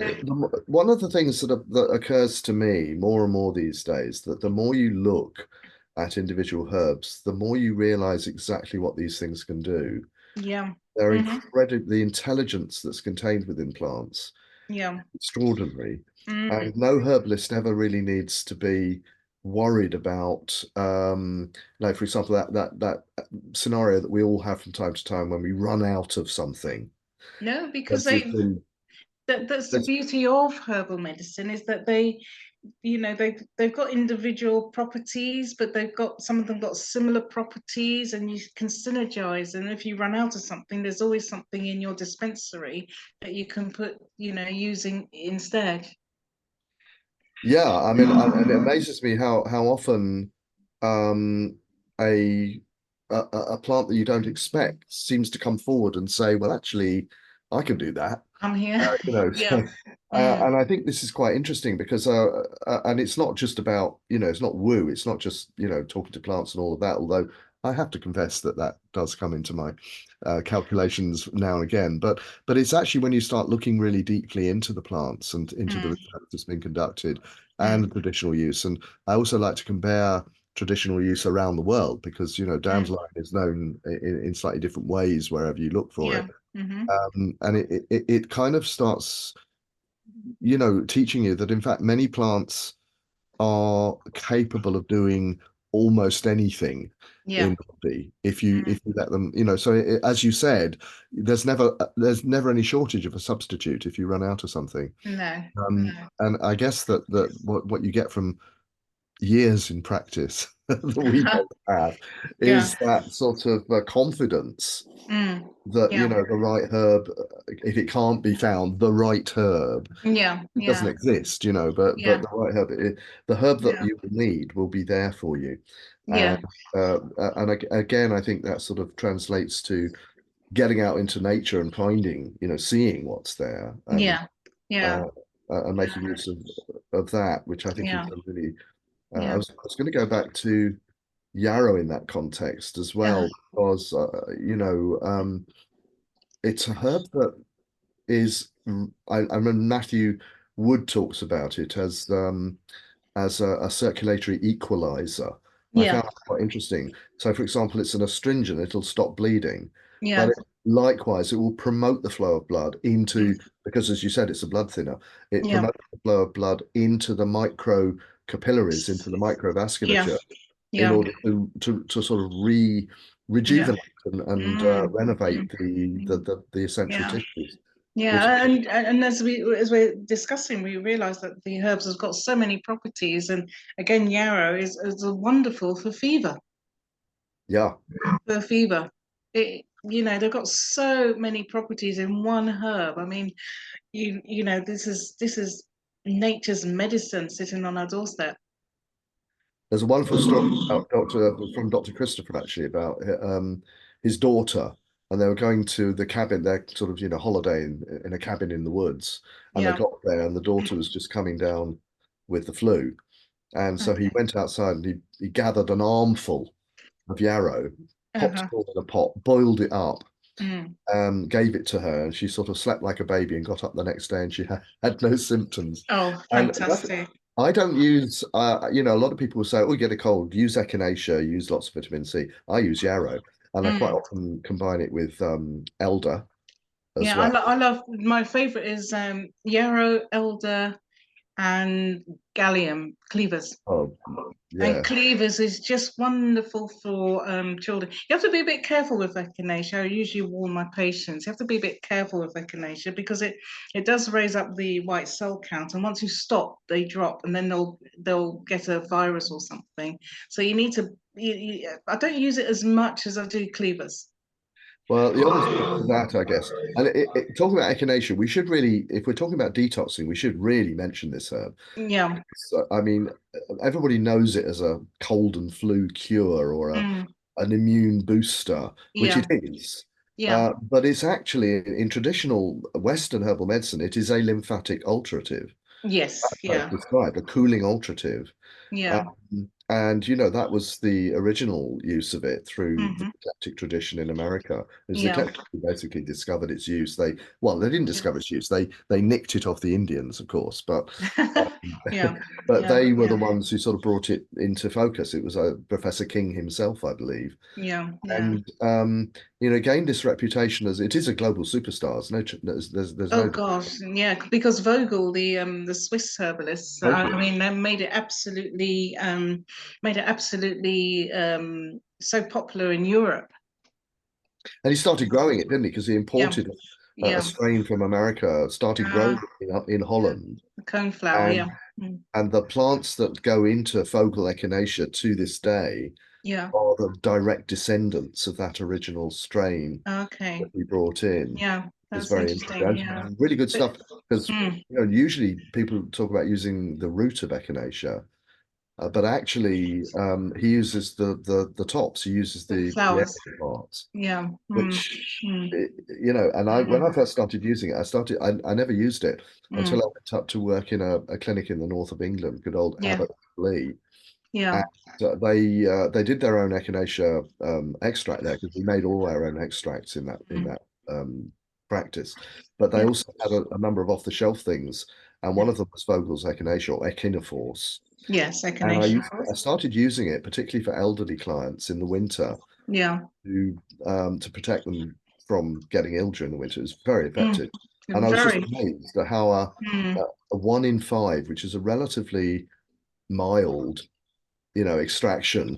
Speaker 3: one of the things that occurs to me more and more these days, that the more you look at individual herbs, the more you realize exactly what these things can do.
Speaker 2: yeah,
Speaker 3: They're
Speaker 2: hmm
Speaker 3: incredible, the intelligence that's contained within plants,
Speaker 2: yeah,
Speaker 3: extraordinary.
Speaker 2: mm,
Speaker 3: And no herbalist ever really needs to be worried about, like for example, that scenario that we all have from time to time when we run out of something.
Speaker 2: no, because
Speaker 3: There's this
Speaker 2: that's the
Speaker 3: there's
Speaker 2: beauty of herbal medicine is that they they've got individual properties, but they've got some of them got similar properties, and you can synergize. And if you run out of something, there's always something in your dispensary that you can put, using instead.
Speaker 3: Yeah, I mean, and it amazes me how often um, a, a plant that you don't expect seems to come forward and say, "Well, actually, I can do that."
Speaker 2: I'm here.
Speaker 3: You know,
Speaker 2: Yeah.
Speaker 3: so,
Speaker 2: Mm,
Speaker 3: and I think this is quite interesting because, and it's not just about, you know, it's not woo, it's not just, you know, talking to plants and all of that. Although I have to confess that that does come into my calculations now and again. But it's actually when you start looking really deeply into the plants and into the
Speaker 2: mm,
Speaker 3: research that's been conducted and the
Speaker 2: mm,
Speaker 3: traditional use. And I also like to compare traditional use around the world because, you know,
Speaker 2: mm,
Speaker 3: dandelion is known in slightly different ways wherever you look for it.
Speaker 2: yeah. Hmm.
Speaker 3: And it kind of starts, you know, teaching you that in fact many plants are capable of doing almost anything
Speaker 2: Yeah.
Speaker 3: in the body
Speaker 2: Mm,
Speaker 3: if you let them, you know. So as you said, there's never any shortage of a substitute if you run out of something.
Speaker 2: no.
Speaker 3: Um,
Speaker 2: No.
Speaker 3: and I guess that what you get from years in practice that we don't have
Speaker 2: Yeah.
Speaker 3: is that sort of confidence
Speaker 2: Mm,
Speaker 3: that, you
Speaker 2: yeah.
Speaker 3: know, the right herb, if it can't be found, the right herb,
Speaker 2: Yeah.
Speaker 3: it doesn't
Speaker 2: Yeah.
Speaker 3: exist, you know, but
Speaker 2: Yeah.
Speaker 3: the right herb, the herb that
Speaker 2: Yeah.
Speaker 3: you will need will be there for you. And
Speaker 2: Yeah.
Speaker 3: again, I think that sort of translates to getting out into nature and finding, you know, seeing what's there
Speaker 2: Yeah.
Speaker 3: uh,
Speaker 2: Yeah.
Speaker 3: and making use of that, which I think is
Speaker 2: Yeah.
Speaker 3: a really.
Speaker 2: Yeah.
Speaker 3: I was going to go back to yarrow in that context as
Speaker 2: Yeah.
Speaker 3: well, because you know, it's a herb that is. I remember Matthew Wood talks about it as a circulatory equalizer. I
Speaker 2: Yeah.
Speaker 3: found that quite interesting. So, for example, it's an astringent; it'll stop bleeding, but
Speaker 2: Yeah.
Speaker 3: likewise, it will promote the flow of blood into, because, as you said, it's a blood thinner. It
Speaker 2: Yeah.
Speaker 3: promotes the flow of blood into the micro capillaries, into the
Speaker 2: Yeah.
Speaker 3: microvasculature, in
Speaker 2: Yeah.
Speaker 3: order to sort of
Speaker 2: Yeah.
Speaker 3: rejuvenate and
Speaker 2: Mm,
Speaker 3: renovate
Speaker 2: mm, mm.
Speaker 3: the essential
Speaker 2: Yeah.
Speaker 3: tissues, which
Speaker 2: Yeah. And as we're discussing, we realize that the herbs has got so many properties. And again, yarrow is a wonderful for fever.
Speaker 3: yeah.
Speaker 2: For fever. They've got so many properties in one herb. I mean, this is nature's medicine sitting on our doorstep.
Speaker 3: There's a wonderful story about from Dr. Christopher actually about his daughter, and they were going to the cabin, their sort of, you know, holiday in a cabin in the woods, and they
Speaker 2: Yeah.
Speaker 3: got there, and the daughter was just coming down with the flu, and so he
Speaker 2: Okay.
Speaker 3: went outside and he gathered an armful of yarrow, popped
Speaker 2: Uh-huh.
Speaker 3: it all in a pot, boiled it up,
Speaker 2: Mm.
Speaker 3: gave it to her, and she sort of slept like a baby and got up the next day, and she had no symptoms.
Speaker 2: Oh,
Speaker 3: And that's,
Speaker 2: fantastic.
Speaker 3: I don't use, you know, a lot of people will say, oh, you get a cold, use echinacea, use lots of vitamin C. I use yarrow, and I quite
Speaker 2: Mm.
Speaker 3: often combine it with elder as
Speaker 2: Yeah,
Speaker 3: well.
Speaker 2: I love my favorite is yarrow, elder, and gallium cleavers.
Speaker 3: Oh,
Speaker 2: And
Speaker 3: yeah.
Speaker 2: cleavers is just wonderful for children. You have to be a bit careful with echinacea. I usually warn my patients. You have to be a bit careful with echinacea because it does raise up the white cell count, and once you stop, they drop, and then they'll get a virus or something. So you need to. I don't use it as much as I do cleavers.
Speaker 3: Well, the obvious to that, I guess, and talking about echinacea, we should really, if we're talking about detoxing, we should really mention this herb.
Speaker 2: Yeah.
Speaker 3: So, I mean, everybody knows it as a cold and flu cure or
Speaker 2: Mm.
Speaker 3: an immune booster, which
Speaker 2: Yeah.
Speaker 3: it is.
Speaker 2: Yeah.
Speaker 3: But it's actually in traditional Western herbal medicine, it is a lymphatic alterative.
Speaker 2: Yes.
Speaker 3: How it's
Speaker 2: Yeah.
Speaker 3: described, a cooling alterative.
Speaker 2: Yeah.
Speaker 3: And that was the original use of it through the
Speaker 2: Hmm.
Speaker 3: eclectic tradition in America. It was the
Speaker 2: Yeah.
Speaker 3: eclectic who basically discovered its use. They didn't discover its use. They nicked it off the Indians, of course, but
Speaker 2: Yeah.
Speaker 3: but
Speaker 2: Yeah.
Speaker 3: they were the ones who sort of brought it into focus. It was Professor King himself, I believe,
Speaker 2: Yeah. Yeah.
Speaker 3: and gained this reputation as it is a global superstar. There's
Speaker 2: Oh
Speaker 3: no
Speaker 2: gosh, yeah, because Vogel, the Swiss herbalist, I
Speaker 3: totally.
Speaker 2: mean, they made it absolutely so popular in Europe.
Speaker 3: And he started growing it, didn't he? Because he
Speaker 2: Yeah.
Speaker 3: imported a
Speaker 2: Yeah.
Speaker 3: strain from America, started growing it in
Speaker 2: Yeah.
Speaker 3: Holland,
Speaker 2: The coneflower,
Speaker 3: and
Speaker 2: yeah. Mm.
Speaker 3: and the plants that go into Fogel echinacea to this day
Speaker 2: Yeah.
Speaker 3: are the direct descendants of that original strain that
Speaker 2: Okay.
Speaker 3: we brought in.
Speaker 2: Yeah.
Speaker 3: It's
Speaker 2: That's
Speaker 3: very
Speaker 2: interesting.
Speaker 3: interesting.
Speaker 2: Yeah.
Speaker 3: And really good
Speaker 2: But,
Speaker 3: stuff because
Speaker 2: mm,
Speaker 3: usually people talk about using the root of echinacea, but actually he uses the tops. He uses
Speaker 2: the
Speaker 3: the
Speaker 2: flowers.
Speaker 3: edible parts,
Speaker 2: Yeah. Mm,
Speaker 3: which
Speaker 2: mm,
Speaker 3: and when I
Speaker 2: mm,
Speaker 3: first started using it, I never used it until
Speaker 2: mm.
Speaker 3: I went up to work in a clinic in the north of England, good old
Speaker 2: Yeah.
Speaker 3: Abbott Lee,
Speaker 2: Yeah.
Speaker 3: and they did their own echinacea extract there because we made all our own extracts in
Speaker 2: Mm,
Speaker 3: that practice, but they
Speaker 2: yeah.
Speaker 3: also had a number of off-the-shelf things, and one
Speaker 2: Yeah.
Speaker 3: of them was Vogel's echinacea or echinoforce,
Speaker 2: Yes,
Speaker 3: and
Speaker 2: echinacea.
Speaker 3: I started using it particularly for elderly clients in the winter
Speaker 2: Yeah.
Speaker 3: to protect them from getting ill during the winter. It was very
Speaker 2: Mm.
Speaker 3: effective. And I was just
Speaker 2: Very.
Speaker 3: amazed at how
Speaker 2: Mm.
Speaker 3: a 1 in 5, which is a relatively mild, extraction,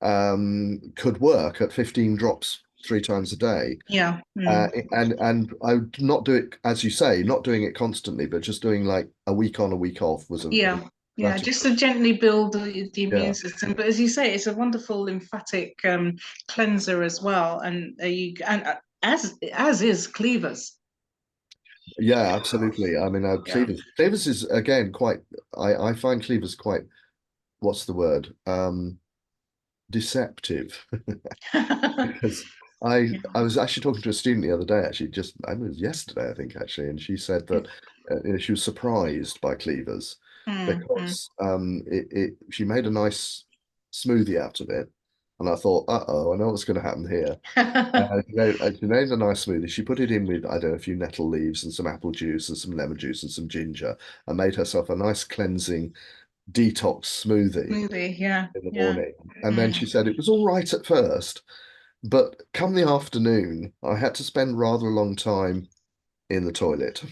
Speaker 3: could work at 15 drops 3 times a day.
Speaker 2: Yeah. Mm.
Speaker 3: And I would not do it, as you say, not doing it constantly, but just doing like a week on, a week off was a
Speaker 2: Yeah. Yeah,
Speaker 3: strategy.
Speaker 2: just to gently build the
Speaker 3: Yeah.
Speaker 2: immune system. But as you say, it's a wonderful lymphatic cleanser as well, and as is cleavers.
Speaker 3: Yeah, absolutely. I mean,
Speaker 2: Yeah.
Speaker 3: Cleavers is again quite. I find Cleavers quite. What's the word? Deceptive. Because
Speaker 2: Yeah.
Speaker 3: I was actually talking to a student the other day, actually, just I was yesterday, I think, actually, and she said that she was surprised by Cleavers
Speaker 2: Mm, mm.
Speaker 3: because she made a nice smoothie out of it, and I thought, uh-oh, I know what's going to happen here. She made a nice smoothie. She put it in with, I don't know, a few nettle leaves and some apple juice and some lemon juice and some ginger, and made herself a nice cleansing detox smoothie
Speaker 2: Smoothie, yeah,
Speaker 3: in the
Speaker 2: yeah.
Speaker 3: morning. And then
Speaker 2: Mm.
Speaker 3: she said it was all right at first, but come the afternoon, I had to spend rather a long time in the toilet.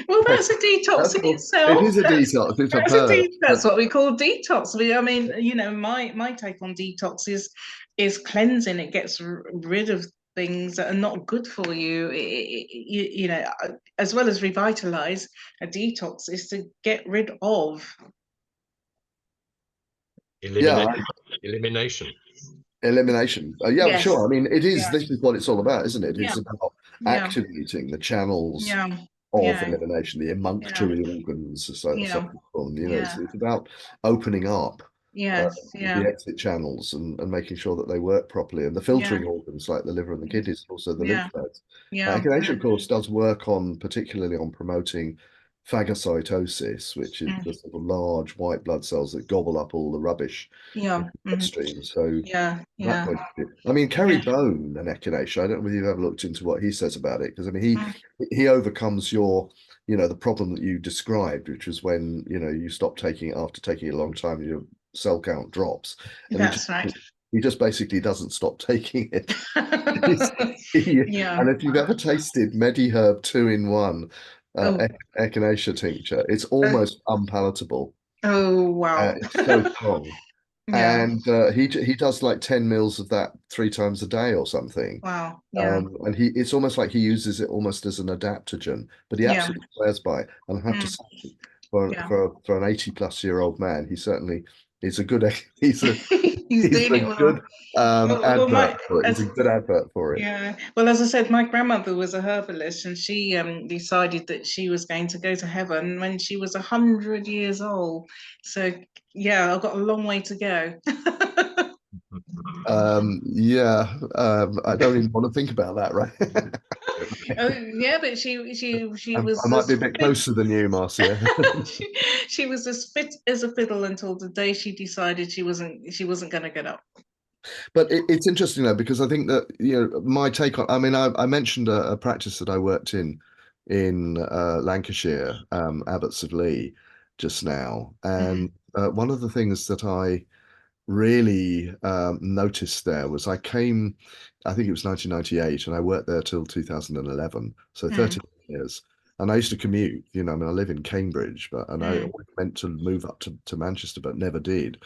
Speaker 2: Well, that's a detox
Speaker 3: That's
Speaker 2: in
Speaker 3: all. It
Speaker 2: itself.
Speaker 3: is a detox. It's a purge.
Speaker 2: That's
Speaker 3: But
Speaker 2: what we call detox. I mean, my take on detox is cleansing. It gets rid of things that are not good for you. As well as revitalize, a detox is to get rid of.
Speaker 3: yeah,
Speaker 1: Elimination.
Speaker 3: elimination. Yeah,
Speaker 2: Yes.
Speaker 3: sure. I mean, it is.
Speaker 2: Yeah.
Speaker 3: This is what it's all about, isn't it?
Speaker 2: Yeah.
Speaker 3: It's about
Speaker 2: Yeah.
Speaker 3: activating the channels
Speaker 2: Yeah.
Speaker 3: of
Speaker 2: Yeah.
Speaker 3: elimination, the
Speaker 2: Yeah.
Speaker 3: emunctory organs, so
Speaker 2: Yeah.
Speaker 3: called.
Speaker 2: Yeah.
Speaker 3: It's about opening up
Speaker 2: Yes.
Speaker 3: the
Speaker 2: Yeah.
Speaker 3: exit channels and making sure that they work properly, and the
Speaker 2: Yeah.
Speaker 3: filtering organs like the liver and the kidneys, also the lymph
Speaker 2: Yeah.
Speaker 3: nodes.
Speaker 2: Yeah.
Speaker 3: Echinacea, of course, does work particularly on promoting phagocytosis, which is
Speaker 2: Mm.
Speaker 3: the sort of large white blood cells that gobble up all the rubbish in
Speaker 2: Yeah.
Speaker 3: the
Speaker 2: Mm.
Speaker 3: bloodstream. So
Speaker 2: Yeah.
Speaker 3: that
Speaker 2: Yeah.
Speaker 3: point of view. I mean, Kerry
Speaker 2: Yeah.
Speaker 3: Bone and echinacea, I don't know whether you've ever looked into what he says about it, because I mean,
Speaker 2: Mm.
Speaker 3: he overcomes the problem that you described, which was when, you stop taking it after taking it a long time, your cell count drops. And
Speaker 2: That's right.
Speaker 3: he just basically doesn't stop taking it. He's-
Speaker 2: Yeah.
Speaker 3: and if you've ever tasted MediHerb 2-in-1
Speaker 2: Oh.
Speaker 3: echinacea tincture, it's
Speaker 2: Uh,
Speaker 3: almost unpalatable.
Speaker 2: oh wow.
Speaker 3: It's so strong.
Speaker 2: Yeah.
Speaker 3: And he does like 10 mils of that 3 times a day or something.
Speaker 2: Wow. Yeah.
Speaker 3: And it's almost like he uses it almost as an adaptogen, but he
Speaker 2: Yeah.
Speaker 3: absolutely swears by it. And I have to
Speaker 2: Mm.
Speaker 3: say, for
Speaker 2: Yeah.
Speaker 3: for an 80-plus-year-old man, he certainly is a good he's
Speaker 2: He's
Speaker 3: He's
Speaker 2: doing
Speaker 3: a
Speaker 2: it well.
Speaker 3: good advert
Speaker 2: My
Speaker 3: for it. He's a
Speaker 2: as
Speaker 3: good advert for it.
Speaker 2: yeah. Well, as I said, my grandmother was a herbalist, and she decided that she was going to go to heaven when she was 100 years old. So yeah, I've got a long way to go.
Speaker 3: Yeah, I don't even want to think about that, right?
Speaker 2: Oh, yeah, but she
Speaker 3: I
Speaker 2: was
Speaker 3: might be
Speaker 2: as
Speaker 3: a bit
Speaker 2: fit.
Speaker 3: closer than you, Marcia.
Speaker 2: she was as fit as a fiddle until the day she decided she wasn't going to get up.
Speaker 3: But it's interesting though, because I think that, my take on, I mean, I mentioned a practice that I worked in Lancashire, Abbots of Lee, just now.
Speaker 2: Mhm.
Speaker 3: And one of the things that I really noticed there was I think it was 1998, and I worked there till 2011, so
Speaker 2: Mm,
Speaker 3: 13 years. And I used to commute, I mean, I live in Cambridge, and I
Speaker 2: mm,
Speaker 3: always meant to move up to Manchester, but never did.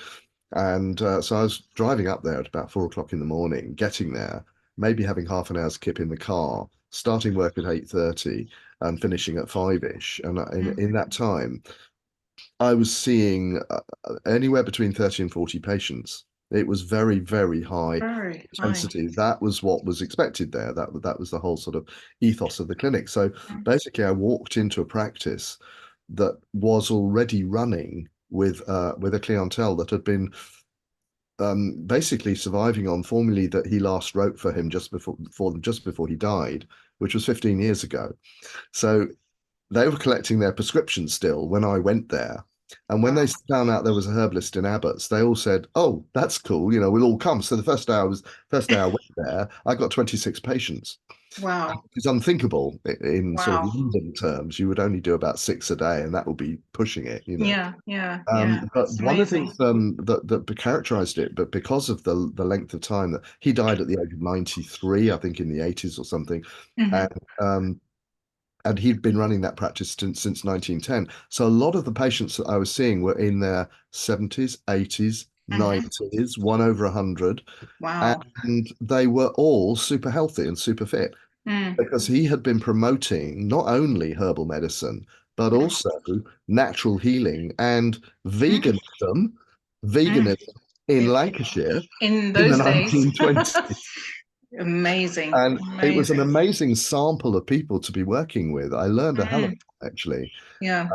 Speaker 3: And so I was driving up there at about 4 o'clock in the morning, getting there, maybe having half an hour's kip in the car, starting work at 8:30 and finishing at 5-ish. And
Speaker 2: mm.
Speaker 3: in that time, I was seeing anywhere between 30 and 40 patients. It was very, very high
Speaker 2: Very high.
Speaker 3: intensity. That was what was expected there. That was the whole sort of ethos of the clinic. So
Speaker 2: Mm,
Speaker 3: basically, I walked into a practice that was already running with a clientele that had been basically surviving on formulae that he last wrote for him just before he died, which was 15 years ago. So they were collecting their prescriptions still when I went there. And when they
Speaker 2: wow.
Speaker 3: found out there was a herbalist in Abbots, they all said, "Oh, that's cool. We'll all come." So the first day I went there, I got 26 patients.
Speaker 2: Wow.
Speaker 3: It's unthinkable in sort of
Speaker 2: Wow.
Speaker 3: London terms. You would only do about 6 a day, and that would be pushing it.
Speaker 2: Yeah, yeah, yeah.
Speaker 3: But
Speaker 2: That's
Speaker 3: one of the
Speaker 2: amazing.
Speaker 3: things that characterized it, but because of the length of time that he died at the age of 93, I think in the 80s or something,
Speaker 2: Hmm.
Speaker 3: and um, and he'd been running that practice since 1910. So a lot of the patients that I was seeing were in their 70s, 80s,
Speaker 2: Hmm.
Speaker 3: 90s, one over 100,
Speaker 2: Wow.
Speaker 3: and they were all super healthy and super fit
Speaker 2: Mm,
Speaker 3: because he had been promoting not only herbal medicine, but
Speaker 2: mm,
Speaker 3: also natural healing and
Speaker 2: mm,
Speaker 3: veganism,
Speaker 2: mm.
Speaker 3: veganism in
Speaker 2: In,
Speaker 3: Lancashire
Speaker 2: in
Speaker 3: in the
Speaker 2: those days.
Speaker 3: 1920s.
Speaker 2: Amazing.
Speaker 3: And it was an
Speaker 2: Amazing.
Speaker 3: amazing sample of people to be working with. I learned a hell of
Speaker 2: Mm,
Speaker 3: a lot, actually,
Speaker 2: yeah,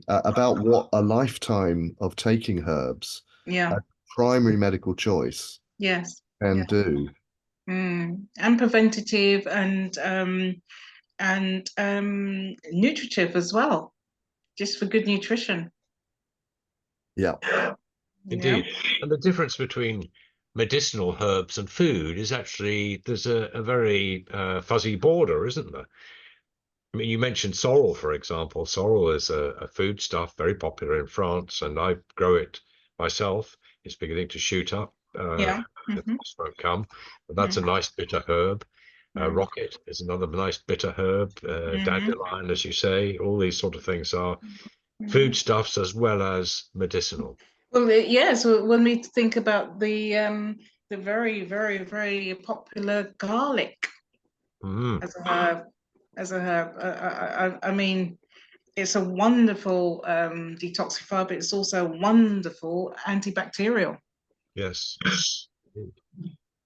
Speaker 3: about what a lifetime of taking herbs
Speaker 2: yeah,
Speaker 3: as primary medical choice
Speaker 2: yes.
Speaker 3: can
Speaker 2: Yeah.
Speaker 3: do.
Speaker 2: And preventative and nutritive as well, just for good nutrition.
Speaker 3: Yeah.
Speaker 2: Yeah.
Speaker 1: Indeed. And the difference between medicinal herbs and food is actually there's a very fuzzy border, isn't there? I mean, you mentioned sorrel, for example. Sorrel is a foodstuff very popular in France, and I grow it myself. It's beginning to shoot up.
Speaker 2: Yeah.
Speaker 1: The
Speaker 2: Hmm.
Speaker 1: frost won't come, but that's a
Speaker 2: Mm,
Speaker 1: nice bitter herb.
Speaker 2: mm,
Speaker 1: Rocket is another nice bitter herb.
Speaker 2: hmm.
Speaker 1: Dandelion, as you say, all these sort of things are
Speaker 2: Hmm.
Speaker 1: foodstuffs as well as medicinal.
Speaker 2: Well, yeah. So when we think about the very, very, very popular garlic
Speaker 1: Mm,
Speaker 2: as a herb, I mean, it's a wonderful detoxifier, but it's also wonderful antibacterial.
Speaker 1: yes.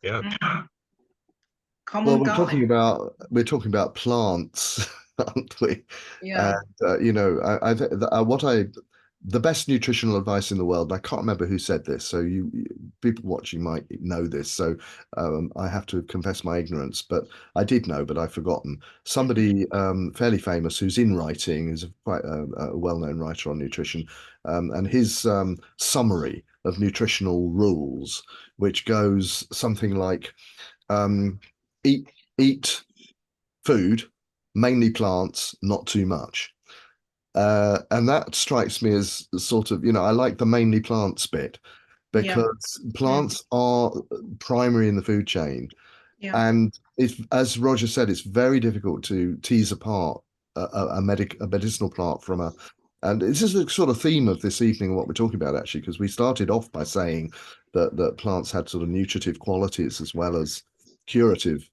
Speaker 1: Yeah.
Speaker 2: Mm.
Speaker 3: Well,
Speaker 2: Common
Speaker 3: we're
Speaker 2: garlic.
Speaker 3: talking about plants, aren't we? And
Speaker 2: Yeah.
Speaker 3: the best nutritional advice in the world. I can't remember who said this, so people watching might know this. So I have to confess my ignorance, but I did know, but I've forgotten. Somebody fairly famous who's in writing, is quite a well-known writer on nutrition, and his summary of nutritional rules, which goes something like um, eat eat food, mainly plants, not too much. And that strikes me as sort of, I like the mainly plants bit
Speaker 2: Yeah.
Speaker 3: because
Speaker 2: Mm.
Speaker 3: plants are primary in the food chain.
Speaker 2: Yeah.
Speaker 3: And it's, as Roger said, it's very difficult to tease apart a medicinal plant from a. And this is the sort of theme of this evening, what we're talking about, actually, because we started off by saying that plants had sort of nutritive qualities as well as curative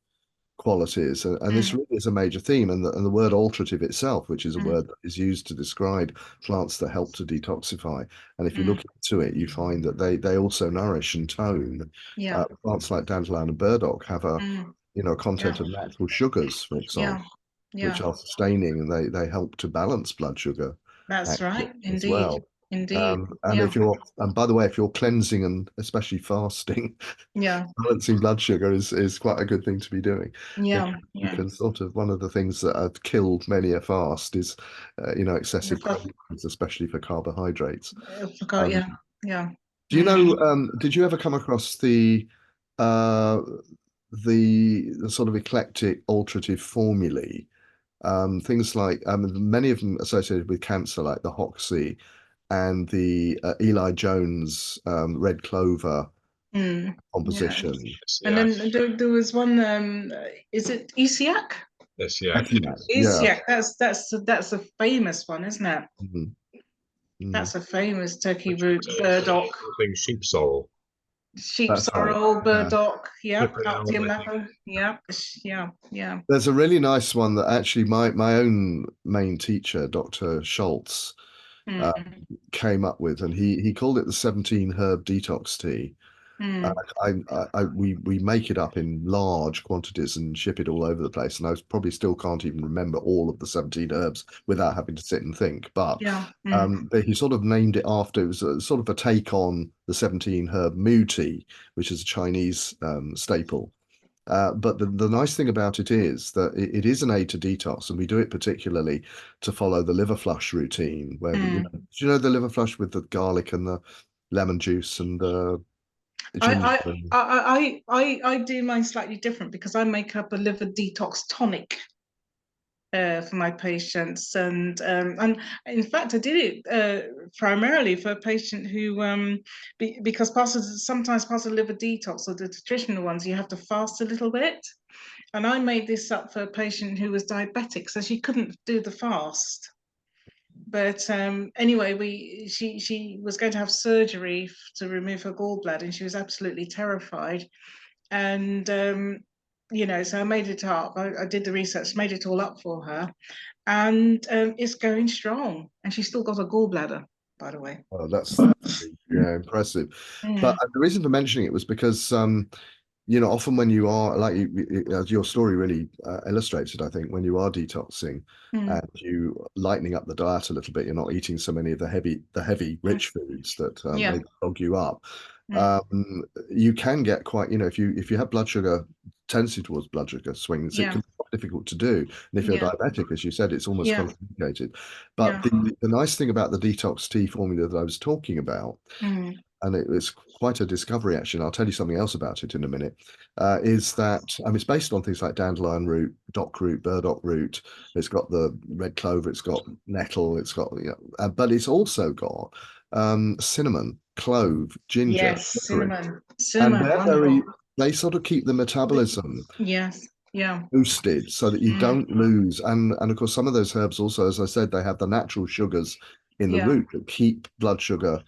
Speaker 3: qualities, and this really is a major theme. And the word alterative itself, which is a
Speaker 2: mm,
Speaker 3: word that is used to describe plants that help to detoxify. And if you
Speaker 2: mm.
Speaker 3: look into it, you find that they also nourish and tone.
Speaker 2: Yeah.
Speaker 3: Plants like dandelion and burdock have a
Speaker 2: Mm.
Speaker 3: content
Speaker 2: Yeah.
Speaker 3: of natural sugars, for
Speaker 2: Yeah.
Speaker 3: example, which
Speaker 2: Yeah.
Speaker 3: are sustaining, and they help to balance blood sugar
Speaker 2: That's
Speaker 3: actually
Speaker 2: right.
Speaker 3: as
Speaker 2: Indeed.
Speaker 3: well.
Speaker 2: Indeed.
Speaker 3: And
Speaker 2: Yeah.
Speaker 3: if you're, and by the way, if you're cleansing and especially fasting,
Speaker 2: Yeah.
Speaker 3: balancing blood sugar is quite a good thing to be doing. If
Speaker 2: Yeah.
Speaker 3: you
Speaker 2: Yeah.
Speaker 3: can sort of, one of the things that have killed many a fast is,
Speaker 2: The
Speaker 3: excessive
Speaker 2: fuck,
Speaker 3: cravings, especially for carbohydrates.
Speaker 2: I forgot.
Speaker 3: Um,
Speaker 2: Yeah. Yeah.
Speaker 3: do you
Speaker 2: Mm.
Speaker 3: know, did you ever come across uh, the sort of eclectic alterative formulae? Things like many of them associated with cancer, like the Hoxsey and the Eli Jones red clover
Speaker 2: Mm. Yeah.
Speaker 3: composition.
Speaker 2: And
Speaker 1: Yeah.
Speaker 2: then there was one. Is it Isiac?
Speaker 1: Yes, yeah.
Speaker 3: Yeah.
Speaker 2: Isiac. That's a famous one, isn't it?
Speaker 3: Mhm. Mhm.
Speaker 2: That's a famous turkey
Speaker 1: Which
Speaker 2: root
Speaker 1: contains
Speaker 2: burdock.
Speaker 1: thing sheep sorrel.
Speaker 2: Sheep
Speaker 3: That's right.
Speaker 2: sorrel,
Speaker 3: Yeah.
Speaker 2: burdock, yep,
Speaker 1: Flipping I think.
Speaker 2: Artimaco, yep, yeah, yeah.
Speaker 3: There's a really nice one that actually my own main teacher, Dr. Schultz, uh,
Speaker 2: Mm,
Speaker 3: came up with, and he called it the 17 herb detox tea. Uh,
Speaker 2: mm,
Speaker 3: we make it up in large quantities and ship it all over the place, and I probably still can't even remember all of the 17 herbs without having to sit and think.
Speaker 2: yeah,
Speaker 3: But he sort of named it after, it was sort of a take on the 17 herb moo tea, which is a Chinese staple. But the nice thing about it is that it is an aid to detox, and we do it particularly to follow the liver flush routine, where
Speaker 2: mm.
Speaker 3: do you know the liver flush with the garlic and the lemon juice and the ginger?
Speaker 2: I, I do mine slightly different because I make up a liver detox tonic for my patients, and in fact I did it primarily for a patient who because sometimes part of liver detox or the traditional ones you have to fast a little bit. And I made this up for a patient who was diabetic, so she couldn't do the fast. But anyway, she was going to have surgery to remove her gallbladder, and she was absolutely terrified. And so I made it up. I did the research, made it all up for her, and it's going strong. And she's still got a gallbladder, by the way.
Speaker 3: Oh, that's yeah, impressive. But
Speaker 2: Mm,
Speaker 3: the reason for mentioning it was because often when you are like as your story really illustrated, I think when you are detoxing
Speaker 2: mm,
Speaker 3: and you lightening up the diet a little bit, you're not eating so many of the heavy
Speaker 2: mm,
Speaker 3: rich foods that
Speaker 2: yeah,
Speaker 3: maybe clog you up.
Speaker 2: mm,
Speaker 3: You can get quite, if you have blood sugar tendency towards blood sugar swings, it
Speaker 2: yeah,
Speaker 3: can be quite difficult to do. And if you're
Speaker 2: yeah,
Speaker 3: diabetic, as you said, it's almost
Speaker 2: yeah,
Speaker 3: contraindicated. But
Speaker 2: yeah.
Speaker 3: the nice thing about the detox tea formula that I was talking about,
Speaker 2: Mm,
Speaker 3: and it's quite a discovery actually, and I'll tell you something else about it in a minute, is that it's based on things like dandelion root, dock root, burdock root. It's got the red clover, it's got nettle, it's got, but it's also got cinnamon, clove, ginger,
Speaker 2: yes,
Speaker 3: licorice, and
Speaker 2: cinnamon, wonderful.
Speaker 3: they sort of keep the metabolism
Speaker 2: Yes, yeah,
Speaker 3: boosted so that you
Speaker 2: mm,
Speaker 3: don't lose. And of course, some of those herbs also, as I said, they have the natural sugars in the
Speaker 2: yeah.
Speaker 3: root that keep blood sugar,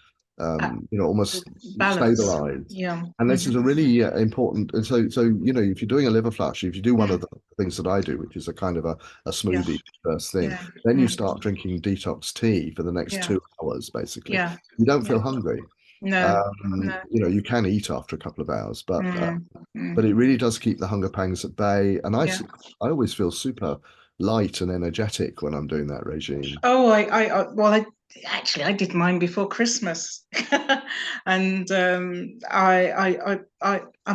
Speaker 3: almost
Speaker 2: Balance.
Speaker 3: stabilized.
Speaker 2: Yeah.
Speaker 3: And this is
Speaker 2: Mhm.
Speaker 3: a really important. And so if you're doing a liver flush, if you do one
Speaker 2: Mm,
Speaker 3: of the things that I do, which is a kind of a
Speaker 2: yeah.
Speaker 3: smoothie first thing,
Speaker 2: Yeah.
Speaker 3: then you
Speaker 2: Mm,
Speaker 3: start drinking detox tea for the next
Speaker 2: yeah.
Speaker 3: 2 hours, basically.
Speaker 2: Yeah.
Speaker 3: You don't
Speaker 2: Yeah.
Speaker 3: feel hungry.
Speaker 2: No. No.
Speaker 3: You can eat after a couple of hours,
Speaker 2: Mm,
Speaker 3: but
Speaker 2: mm,
Speaker 3: it really does keep the hunger pangs at bay. And
Speaker 2: yeah.
Speaker 3: I always feel super light and energetic when I'm doing that regime.
Speaker 2: Oh, well, I did mine before Christmas, and I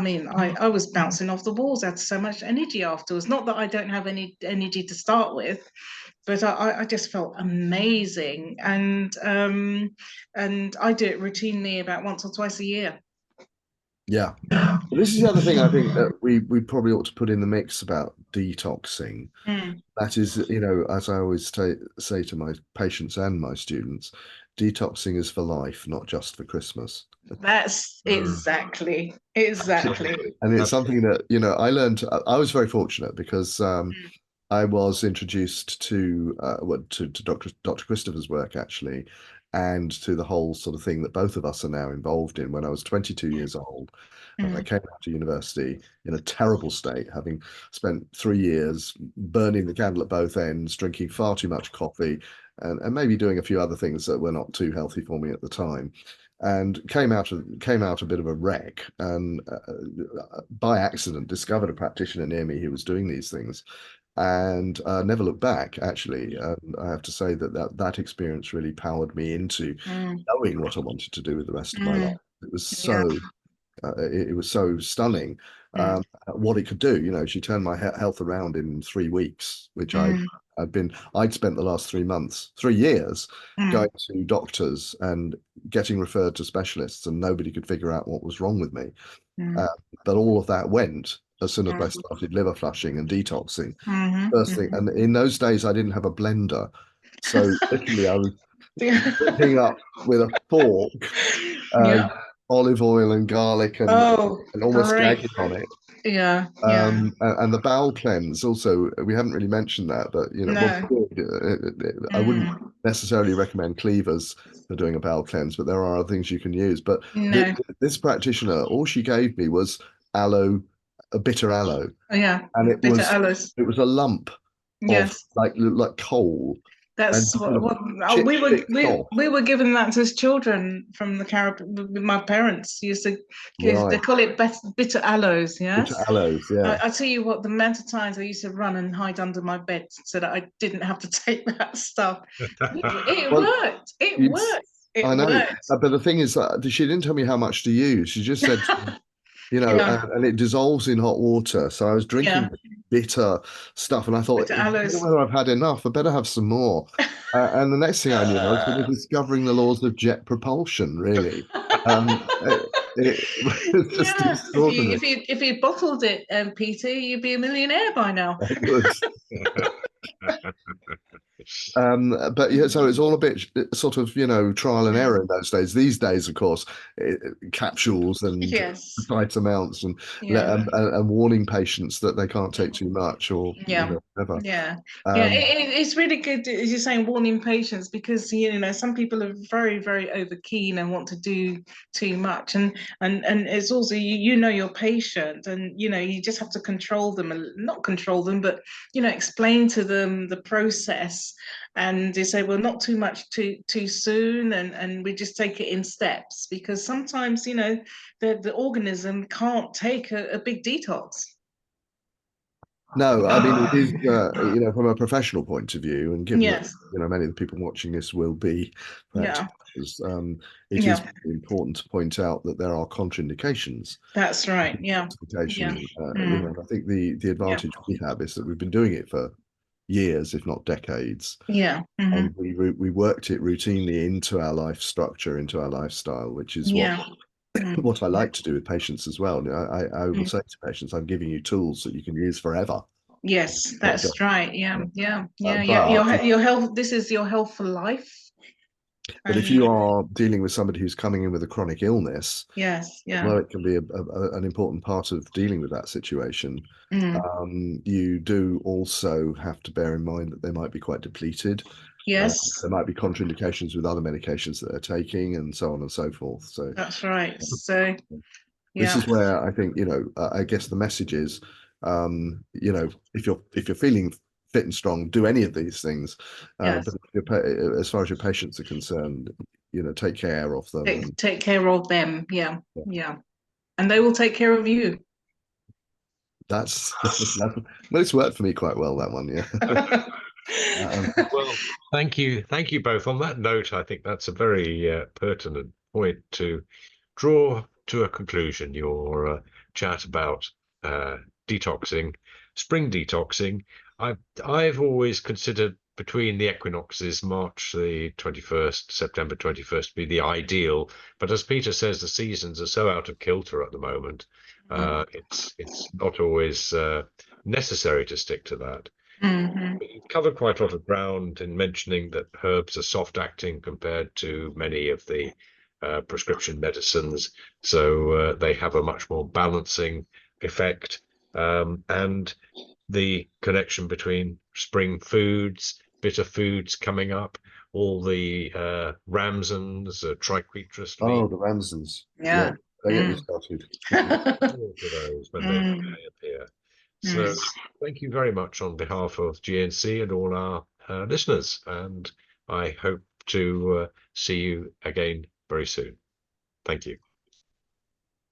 Speaker 2: mean, I was bouncing off the walls. I had so much energy afterwards. Not that I don't have any energy to start with, but I just felt amazing, and I do it routinely about once or twice a year.
Speaker 3: Yeah. This is the other thing I think that we probably ought to put in the mix about detoxing.
Speaker 2: Mm.
Speaker 3: That is, as I always say to my patients and my students, detoxing is for life, not just for Christmas.
Speaker 2: That's
Speaker 1: Mm.
Speaker 2: exactly.
Speaker 3: And it's
Speaker 1: Absolutely.
Speaker 3: something that, I learned. I was very fortunate because
Speaker 2: Mm,
Speaker 3: I was introduced to to Dr. Christopher's work actually, and to the whole sort of thing that both of us are now involved in. When I was 22 years old, I
Speaker 2: Mm,
Speaker 3: came out of university in a terrible state, having spent 3 years burning the candle at both ends, drinking far too much coffee, and maybe doing a few other things that were not too healthy for me at the time. And came out a bit of a wreck, and by accident discovered a practitioner near me who was doing these things, and never looked back, actually. I have to say that experience really powered me into
Speaker 2: mm,
Speaker 3: knowing what I wanted to do with the rest of my life.
Speaker 2: mm,
Speaker 3: It was
Speaker 2: yeah.
Speaker 3: it was so stunning,
Speaker 2: Mm,
Speaker 3: what it could do. You know, she turned my health around in 3 weeks, which
Speaker 2: mm,
Speaker 3: I'd spent the last 3 months, 3 years
Speaker 2: mm,
Speaker 3: going to doctors and getting referred to specialists, and nobody could figure out what was wrong with me. Uh,
Speaker 2: mm,
Speaker 3: but all of that went as soon as I
Speaker 2: mm,
Speaker 3: started liver flushing and detoxing.
Speaker 2: mhm,
Speaker 3: First thing,
Speaker 2: mhm.
Speaker 3: and in those days I didn't have a blender, so literally I was whipping up with a fork uh,
Speaker 2: Yeah.
Speaker 3: olive oil and garlic
Speaker 2: Oh,
Speaker 3: and almost
Speaker 2: great.
Speaker 3: gagging on it.
Speaker 2: Yeah, yeah.
Speaker 3: And the bowel cleanse also, we haven't really mentioned that, but you know, well,
Speaker 2: No.
Speaker 3: I wouldn't
Speaker 2: Mm,
Speaker 3: necessarily recommend cleavers for doing a bowel cleanse, but there are other things you can use. But
Speaker 2: no.
Speaker 3: this practitioner, all she gave me was aloe, a bitter aloe,
Speaker 2: Oh, yeah.
Speaker 3: and
Speaker 2: Bitter Alice.
Speaker 3: it was a lump of
Speaker 2: Yes.
Speaker 3: like coal, and
Speaker 2: That's
Speaker 3: you kind of
Speaker 2: what
Speaker 3: chip
Speaker 2: we were
Speaker 3: bits off.
Speaker 2: we were given that as children from the Caribbean. My parents used to give, they
Speaker 3: Right,
Speaker 2: call it bitter aloes.
Speaker 3: bitter
Speaker 2: Yes.
Speaker 3: aloes, yeah.
Speaker 2: I tell you what, the amount of times I used to run and hide under my bed so that I didn't have to take that stuff. It
Speaker 3: Well,
Speaker 2: worked. It
Speaker 3: it's
Speaker 2: worked. It
Speaker 3: I know,
Speaker 2: worked.
Speaker 3: but the thing is that she didn't tell me how much to use. She just said, you know,
Speaker 2: Yeah.
Speaker 3: and it dissolves in hot water. So I was
Speaker 2: Yeah.
Speaker 3: drinking bitter stuff, and I thought,
Speaker 2: Bitter
Speaker 3: I don't know
Speaker 2: aloes.
Speaker 3: whether I've had enough. I better have some more. And the next thing I knew, I was sort of
Speaker 2: Uh,
Speaker 3: discovering the laws of jet propulsion. Really, it was just
Speaker 2: yeah.
Speaker 3: extraordinary.
Speaker 2: If you bottled it, Peter, you'd be a millionaire by now.
Speaker 3: It was. But yeah, so it's all a bit sort of, you know, trial and
Speaker 2: Mm.
Speaker 3: error in those days. These days, of course, capsules and
Speaker 2: Yes.
Speaker 3: precise amounts, and
Speaker 2: Yeah.
Speaker 3: warning patients that they can't take too much, or you
Speaker 2: Yeah.
Speaker 3: know, whatever.
Speaker 2: Yeah. Yeah.
Speaker 3: Um,
Speaker 2: It's really good, as you're saying, warning patients, because some people are very, very over keen and want to do too much, and it's also you know your patient, and you just have to control them, and not control them, but explain to them the process, and they say, well, not too much too soon, and we just take it in steps, because sometimes the organism can't take a big detox.
Speaker 3: no, I mean it is, you know, from a professional point of view, and given that
Speaker 2: Yes.
Speaker 3: you know many of the people watching this will be
Speaker 2: Yeah.
Speaker 3: practitioners, it is
Speaker 2: Yeah.
Speaker 3: important to point out that there are contraindications.
Speaker 2: That's right. Yeah. Yeah.
Speaker 3: Detoxification, you know,
Speaker 2: Mm.
Speaker 3: and I think the
Speaker 2: Yeah.
Speaker 3: advantage we have is that we've been doing it for years, if not decades,
Speaker 2: Yeah. Hmm.
Speaker 3: and we worked it routinely into our life structure, into our lifestyle, which is what
Speaker 2: Yeah. Mm.
Speaker 3: what I like to do with patients as well. You know, I will
Speaker 2: Mm.
Speaker 3: say to patients, I'm giving you tools that you can use forever,
Speaker 2: Yes,
Speaker 3: not
Speaker 2: that's
Speaker 3: just.
Speaker 2: right. Yeah. Yeah. Yeah.
Speaker 3: But
Speaker 2: Your health. This is your health for life.
Speaker 3: if
Speaker 2: And
Speaker 3: you are dealing with somebody who's coming in with a chronic illness,
Speaker 2: yes. Yeah.
Speaker 3: although it can be an important part of dealing with that situation,
Speaker 2: Mm.
Speaker 3: you do also have to bear in mind that they might be quite depleted.
Speaker 2: Yes,
Speaker 3: There might be contraindications with other medications that they're taking, and so on and so forth. So
Speaker 2: that's right. So
Speaker 3: this
Speaker 2: yeah.
Speaker 3: is where I think, you know, I guess the message is, you know, if you're feeling fit and strong, do any of these things. But
Speaker 2: Yes.
Speaker 3: as far as your patients are concerned, you know, take care of them, and
Speaker 2: Take care of them. Yeah.
Speaker 3: yeah,
Speaker 2: Yeah. And they will take care of you.
Speaker 3: that's well, it's worked for me quite well, that one. Yeah. Um,
Speaker 1: Well, thank you both. On that note, I think that's a very pertinent point to draw to a conclusion. Your chat about detoxing, spring detoxing. I've always considered between the equinoxes, March the 21st, September 21st, to be the ideal. But as Peter says, the seasons are so out of kilter at the moment. It's not always necessary to stick to that.
Speaker 2: Hmm.
Speaker 1: You've covered quite a lot of ground in mentioning that herbs are soft acting compared to many of the prescription medicines, so they have a much more balancing effect. And the connection between spring foods, bitter foods coming up. all the ramsons, triquetrus
Speaker 3: Oh,
Speaker 1: leaves.
Speaker 3: the Ramsons. Yeah,
Speaker 2: Yeah.
Speaker 3: they get me
Speaker 2: Mm.
Speaker 3: started.
Speaker 1: Looking forward to those when they
Speaker 2: Mm.
Speaker 1: appear.
Speaker 2: Mm.
Speaker 1: So thank you very much on behalf of GNC and all our listeners, and I hope to see you again very soon. Thank you.